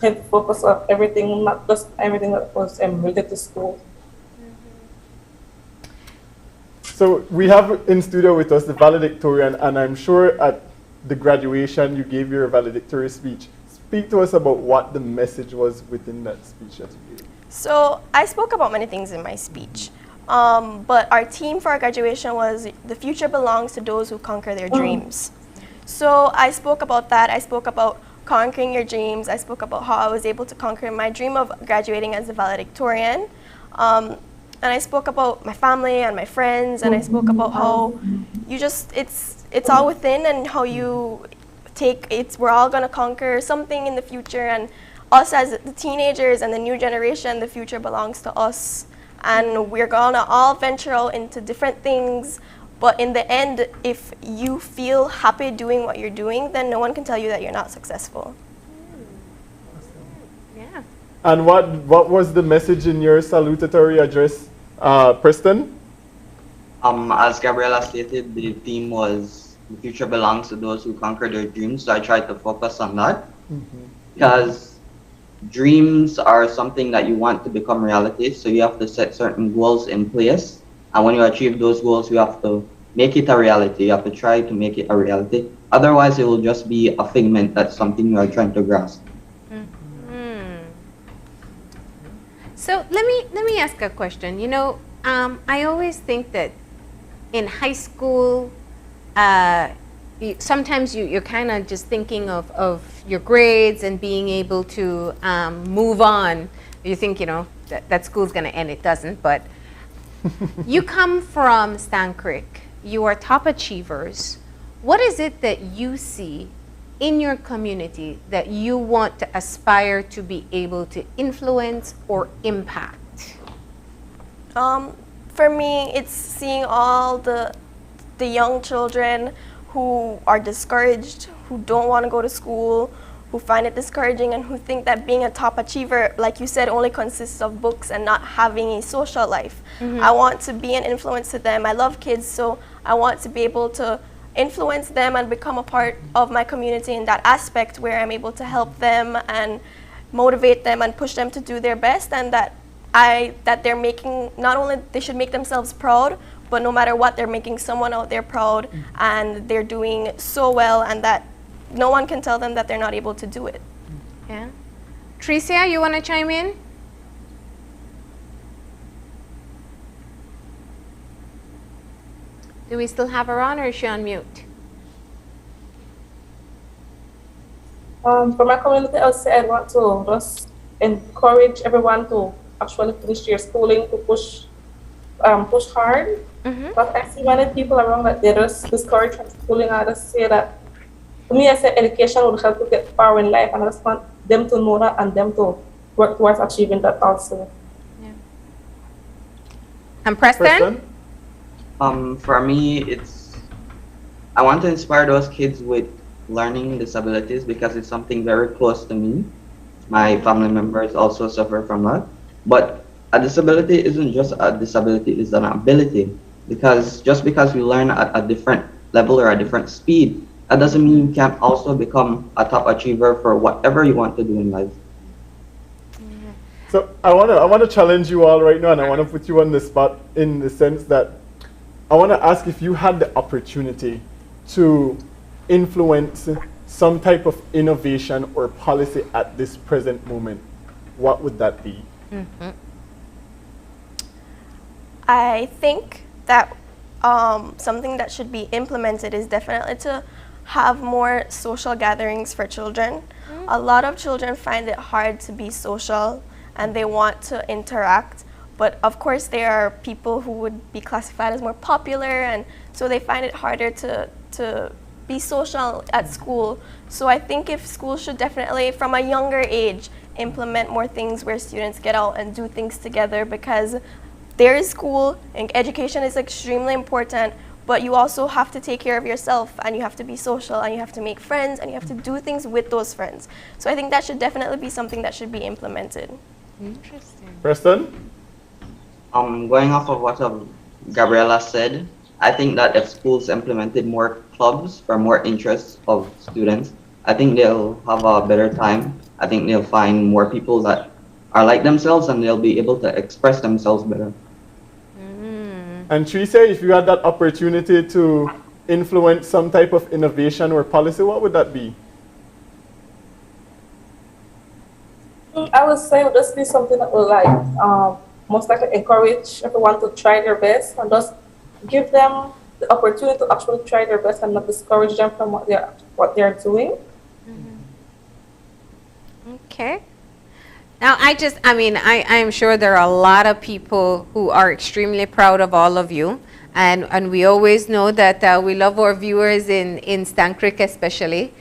can focus on everything, not just everything that was related to school. So we have in studio with us the valedictorian, and I'm sure at the graduation you gave your valedictory speech. Speak to us about what the message was within that speech that you gave. So I spoke about many things in my speech, but our theme for our graduation was "The future belongs to those who conquer their dreams." So I spoke about that. I spoke about conquering your dreams. I spoke about how I was able to conquer my dream of graduating as a valedictorian. And I spoke about my family and my friends, and I spoke about how it's all within, and how we're all gonna conquer something in the future, and us as the teenagers and the new generation, the future belongs to us, and we're gonna all venture out into different things. But in the end, if you feel happy doing what you're doing, then no one can tell you that you're not successful. Yeah. And what was the message in your salutatory address, Preston? As Gabriela stated, the theme was the future belongs to those who conquer their dreams. So I try to focus on that because dreams are something that you want to become reality. So you have to set certain goals in place. And when you achieve those goals, you have to make it a reality. You have to try to make it a reality. Otherwise, it will just be a figment. That's something you are trying to grasp. So let me ask a question. You know, I always think that in high school, sometimes you're kind of just thinking of your grades and being able to move on. You think, you know, that school's going to end. It doesn't. But you come from Stan Creek. You are top achievers. What is it that you see in your community that you want to aspire to be able to influence or impact? For me, it's seeing all the young children who are discouraged, who don't want to go to school, who find it discouraging, and who think that being a top achiever, like you said, only consists of books and not having a social life. I want to be an influence to them. I love kids, so I want to be able to influence them and become a part of my community in that aspect where I'm able to help them and motivate them and push them to do their best, and that they're making, not only they should make themselves proud, but no matter what, they're making someone out there proud and they're doing so well, and that no one can tell them that they're not able to do it. Yeah. Tricia, you want to chime in? Do we still have her on, or is she on mute? For my community, I would say I want to just encourage everyone to actually finish their schooling, to push hard. But I see many people around that they're just discouraged from schooling. I just say that, to me, I say education would help to get far in life, and I just want them to know that and them to work towards achieving that also. Yeah. And Preston? For me, I want to inspire those kids with learning disabilities because it's something very close to me. My family members also suffer from that. But a disability isn't just a disability, it's an ability. Because just because we learn at a different level or a different speed, that doesn't mean you can't also become a top achiever for whatever you want to do in life. So I want to challenge you all right now, and I want to put you on the spot in the sense that I want to ask, if you had the opportunity to influence some type of innovation or policy at this present moment, what would that be? I think that something that should be implemented is definitely to have more social gatherings for children. A lot of children find it hard to be social and they want to interact. But of course, there are people who would be classified as more popular, and so they find it harder to be social at school. So I think if schools should definitely, from a younger age, implement more things where students get out and do things together, because there is school and education is extremely important, but you also have to take care of yourself, and you have to be social, and you have to make friends, and you have to do things with those friends. So I think that should definitely be something that should be implemented. Interesting. Preston? Going off of what Gabriela said, I think that if schools implemented more clubs for more interests of students, I think they'll have a better time. I think they'll find more people that are like themselves, and they'll be able to express themselves better. And Tricia, if you had that opportunity to influence some type of innovation or policy, what would that be? I would say it would just be something that will most likely encourage everyone to try their best, and just give them the opportunity to actually try their best and not discourage them from what they're doing. Okay. Now, I am sure there are a lot of people who are extremely proud of all of you. And we always know that we love our viewers in Stan Creek especially.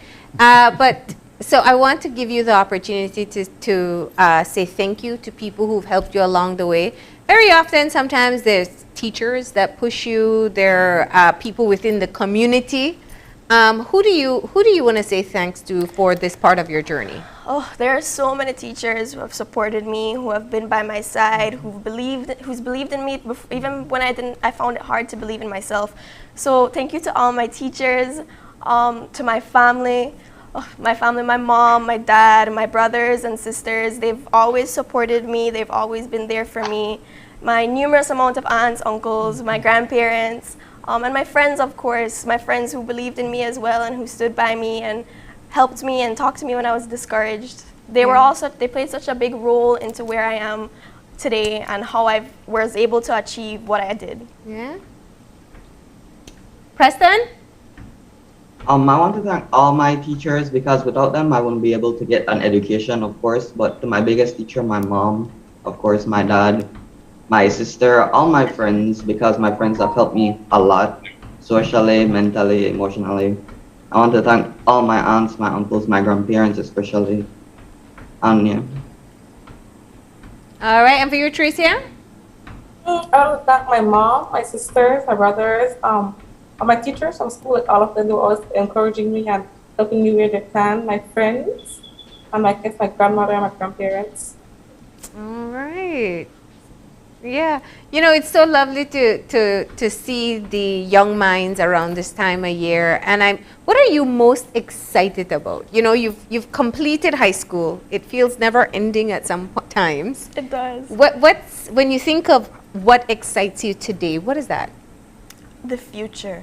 So I want to give you the opportunity to say thank you to people who've helped you along the way. Very often, sometimes there's teachers that push you. There are people within the community. Who do you want to say thanks to for this part of your journey? Oh, there are so many teachers who have supported me, who have been by my side, who's believed in me even when I found it hard to believe in myself. So thank you to all my teachers, to my family, my mom, my dad, my brothers and sisters. They've always supported me. They've always been there for me. My numerous amount of aunts, uncles, my grandparents, and my friends, of course, my friends who believed in me as well and who stood by me and helped me and talked to me when I was discouraged. They played such a big role into where I am today and how I was able to achieve what I did. Yeah. Preston? I want to thank all my teachers because without them I wouldn't be able to get an education, of course. But to my biggest teacher, my mom, of course, my dad, my sister, all my friends, because my friends have helped me a lot, socially, mentally, emotionally. I want to thank all my aunts, my uncles, my grandparents especially. And yeah. All right, and for you, Tricia? I want to thank my mom, my sisters, my brothers, my teachers from school. Like all of them, they were always encouraging me and helping me where they can. My friends, and my grandmother and my grandparents. All right. Yeah, you know, it's so lovely to see the young minds around this time of year. And what are you most excited about? You know, you've completed high school. It feels never ending at some times. It does. What's when you think of what excites you today? What is that? The future.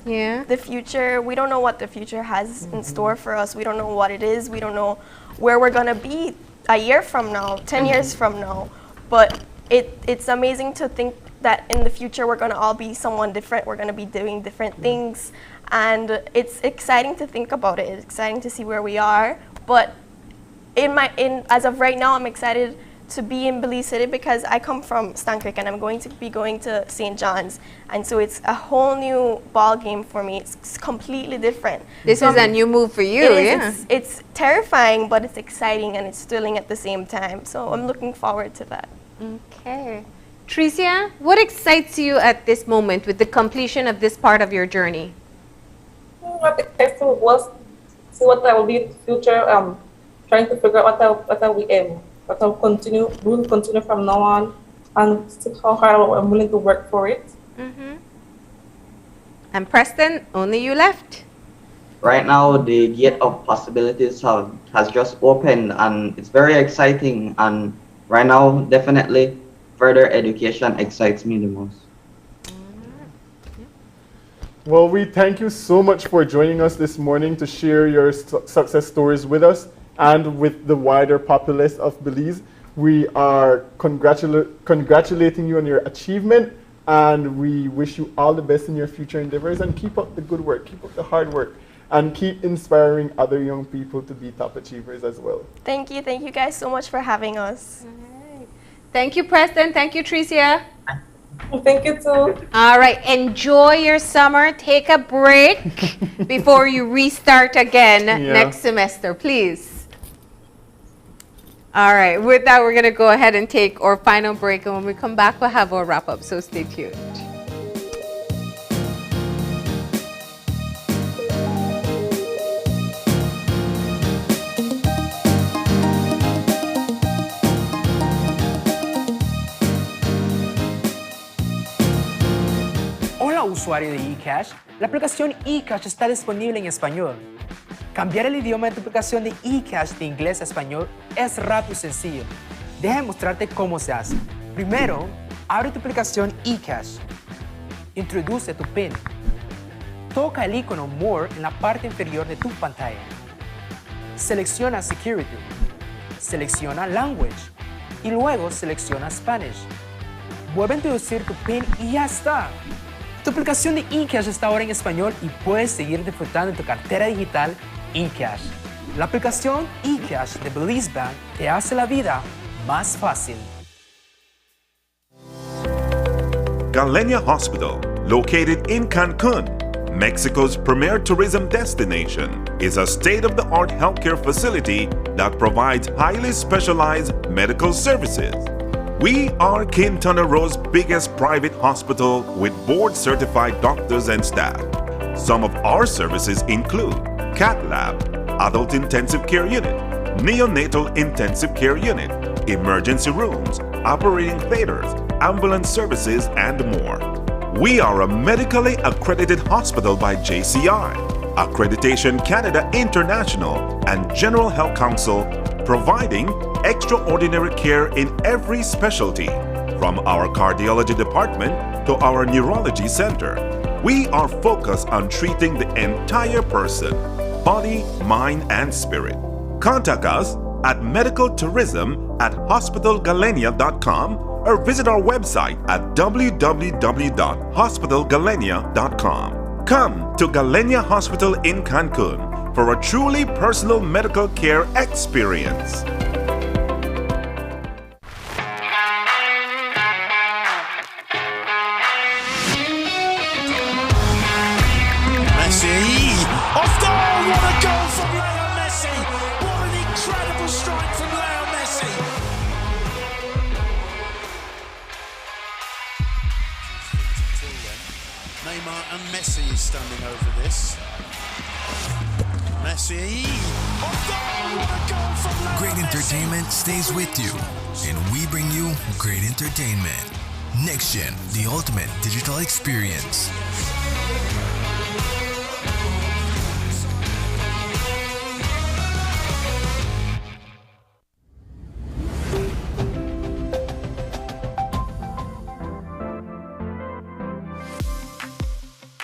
Yeah. The future. We don't know what the future has in store for us. We don't know what it is. We don't know where we're gonna be a year from now, 10 years from now. But it's amazing to think that in the future we're going to all be someone different. We're going to be doing different things, and it's exciting to think about it. It's exciting to see where we are. But as of right now, I'm excited to be in Belize City because I come from Stancrick and I'm going to be going to St. John's, and so it's a whole new ball game for me. It's completely different. This is a new move for you, yeah. It's terrifying, but it's exciting and it's thrilling at the same time. So I'm looking forward to that. Okay. Tricia, what excites you at this moment with the completion of this part of your journey? What excites me was see what I will be in the future. Trying to figure out what I will continue from now on, and see how hard I'm willing to work for it. Mm-hmm. And Preston, only you left. Right now, the gate of possibilities has just opened, and it's very exciting. And right now, definitely, further education excites me the most. Well, we thank you so much for joining us this morning to share your success stories with us and with the wider populace of Belize. We are congratulating you on your achievement, and we wish you all the best in your future endeavors, and keep up the good work, keep up the hard work, and keep inspiring other young people to be top achievers as well. Thank you guys so much for having us. Thank you, Preston. Thank you, Tricia. Thank you too. All right, enjoy your summer. Take a break before you restart again next semester, please. All right, with that, we're going to go ahead and take our final break, and when we come back, we'll have our wrap up, so stay tuned. Hola usuario de eCash, la aplicación eCash está disponible en español. Cambiar el idioma de tu aplicación de eCash de inglés a español es rápido y sencillo. Déjame mostrarte cómo se hace. Primero, abre tu aplicación eCash. Introduce tu PIN. Toca el icono More en la parte inferior de tu pantalla. Selecciona Security. Selecciona Language. Y luego selecciona Spanish. Vuelve a introducir tu PIN y ya está. Tu aplicación de eCash está ahora en español y puedes seguir disfrutando de tu cartera digital eCash. La aplicación eCash de Belize Bank te hace la vida más fácil. Galenia Hospital, located in Cancun, Mexico's premier tourism destination, is a state-of-the-art healthcare facility that provides highly specialized medical services. We are Quintana Roo's biggest private hospital with board-certified doctors and staff. Some of our services include Cath Lab, Adult Intensive Care Unit, neonatal intensive care unit, emergency rooms, operating theaters, ambulance services, and more. We are a medically accredited hospital by JCI, Accreditation Canada International, and General Health Council, providing extraordinary care in every specialty, from our cardiology department to our neurology center. We are focused on treating the entire person, body, mind, and spirit. Contact us at medicaltourism@hospitalgalenia.com or visit our website at www.hospitalgalenia.com. Come to Galenia Hospital in Cancun for a truly personal medical care experience. Messi! Off goal! What a goal from Leo Messi! What an incredible strike from Leo Messi! Neymar and Messi is standing over this. Messi! Off goal! What a goal from Leo Great entertainment stays with you, and we bring you great entertainment. Next Gen, the ultimate digital experience.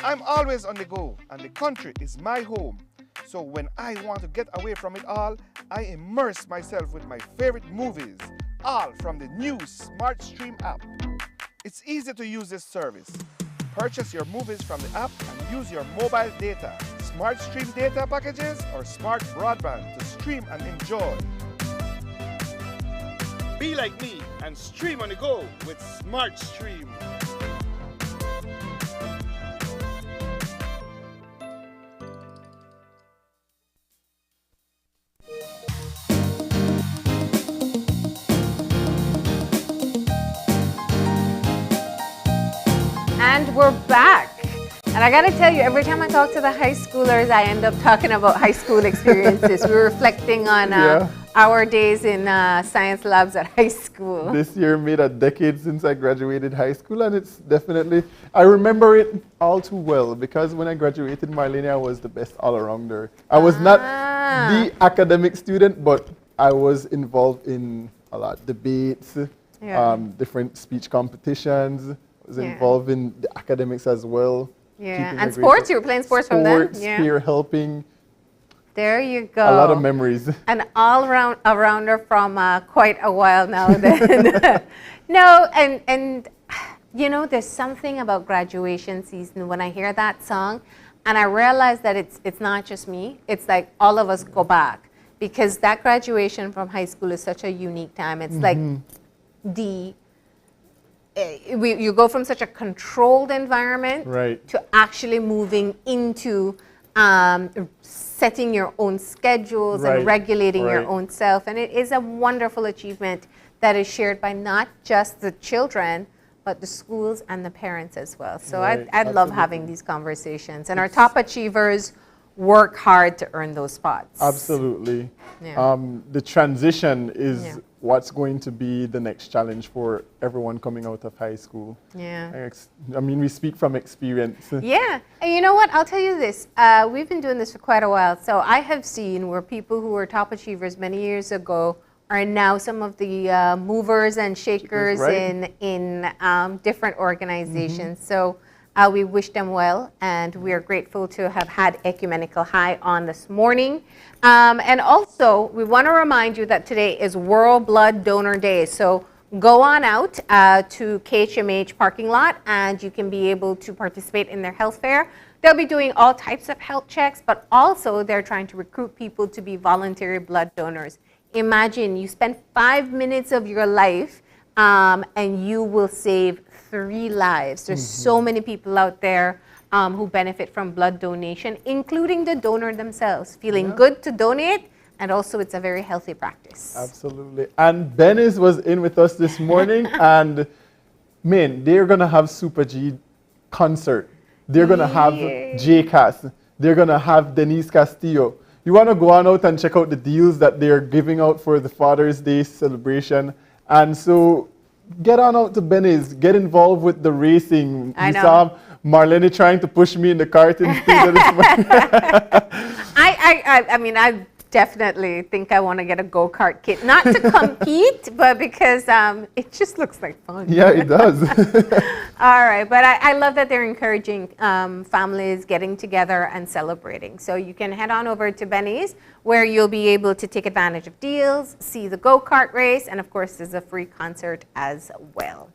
I'm always on the go, and the country is my home. So when I want to get away from it all, I immerse myself with my favorite movies, all from the new SmartStream app. It's easy to use this service. Purchase your movies from the app and use your mobile data, SmartStream data packages, or smart broadband to stream and enjoy. Be like me and stream on the go with SmartStream. And we're back. And I gotta tell you, every time I talk to the high schoolers, I end up talking about high school experiences. We're reflecting on our days in science labs at high school. This year made a decade since I graduated high school, and it's definitely, I remember it all too well, because when I graduated Marlene, I was the best all-arounder. I was not the academic student, but I was involved in a lot of debates, different speech competitions. Was involved in the academics as well. Yeah, and sports, you were playing sports from then? Yeah. Peer helping. There you go. A lot of memories. An all-rounder from quite a while now then. No, and you know, there's something about graduation season when I hear that song, and I realize that it's not just me, it's like all of us go back, because that graduation from high school is such a unique time. It's like you go from such a controlled environment to actually moving into setting your own schedules and regulating your own self. And it is a wonderful achievement that is shared by not just the children, but the schools and the parents as well. So I'd love having these conversations. And our top achievers work hard to earn those spots. Absolutely. The transition is what's going to be the next challenge for everyone coming out of high school. I mean, we speak from experience. Yeah, and you know what? I'll tell you this. We've been doing this for quite a while. So I have seen where people who were top achievers many years ago are now some of the movers and shakers in different organizations. So we wish them well, and we are grateful to have had Ecumenical High on this morning. And also, we want to remind you that today is World Blood Donor Day. So go on out to KHMH parking lot, and you can be able to participate in their health fair. They'll be doing all types of health checks, but also they're trying to recruit people to be voluntary blood donors. Imagine you spend 5 minutes of your life and you will save 3 lives. There's so many people out there who benefit from blood donation, including the donor themselves, feeling good to donate, and also it's a very healthy practice. Absolutely. And Benny's was in with us this morning, and man, they're gonna have Super G concert. They're gonna have JCAS. They're gonna have Denise Castillo. you want to go on out and check out the deals that they're giving out for the Father's Day celebration. And so get on out to Benny's, get involved with the racing. I You know. saw Marlene trying to push me in the cart instead this morning. I mean, I definitely think I want to get a go-kart kit. Not to compete, but because it just looks like fun. Yeah, it does. All right, but I love that they're encouraging families getting together and celebrating. So you can head on over to Benny's, where you'll be able to take advantage of deals, see the go-kart race, and of course there's a free concert as well.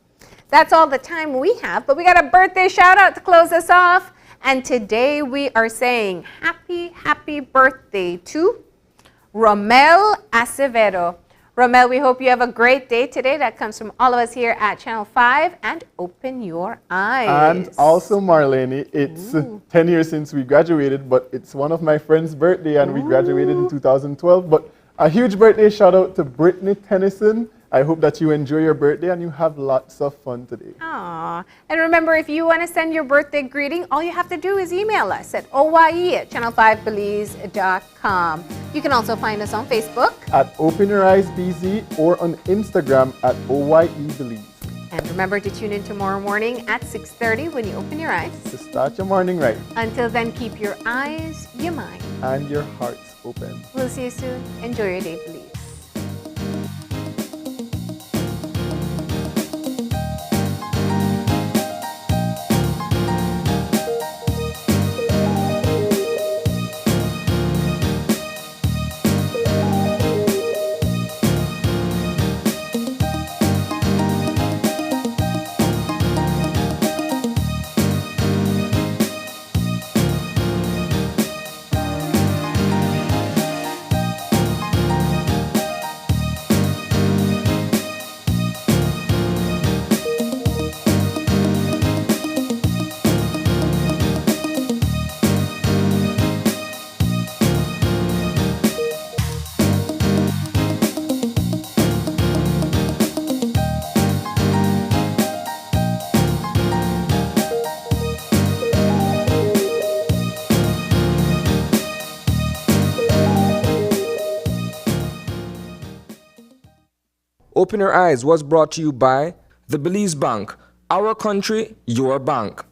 That's all the time we have, but we got a birthday shout out to close us off. And today we are saying happy birthday to Romel Acevedo. Romel, we hope you have a great day today. That comes from all of us here at Channel 5, and open your eyes. And also, Marlene, it's 10 years since we graduated, but it's one of my friend's birthday, and we graduated in 2012. But a huge birthday shout out to Brittany Tennyson. I hope that you enjoy your birthday and you have lots of fun today. Aww. And remember, if you want to send your birthday greeting, all you have to do is email us at oye@channel5belize.com. You can also find us on Facebook. At Open Your Eyes BZ or on Instagram at OYEBelize. And remember to tune in tomorrow morning at 6:30 when you open your eyes. To start your morning right. Until then, keep your eyes, your mind, and your hearts open. We'll see you soon. Enjoy your day, Belize. Open Your Eyes was brought to you by the Belize Bank. Our country, your bank.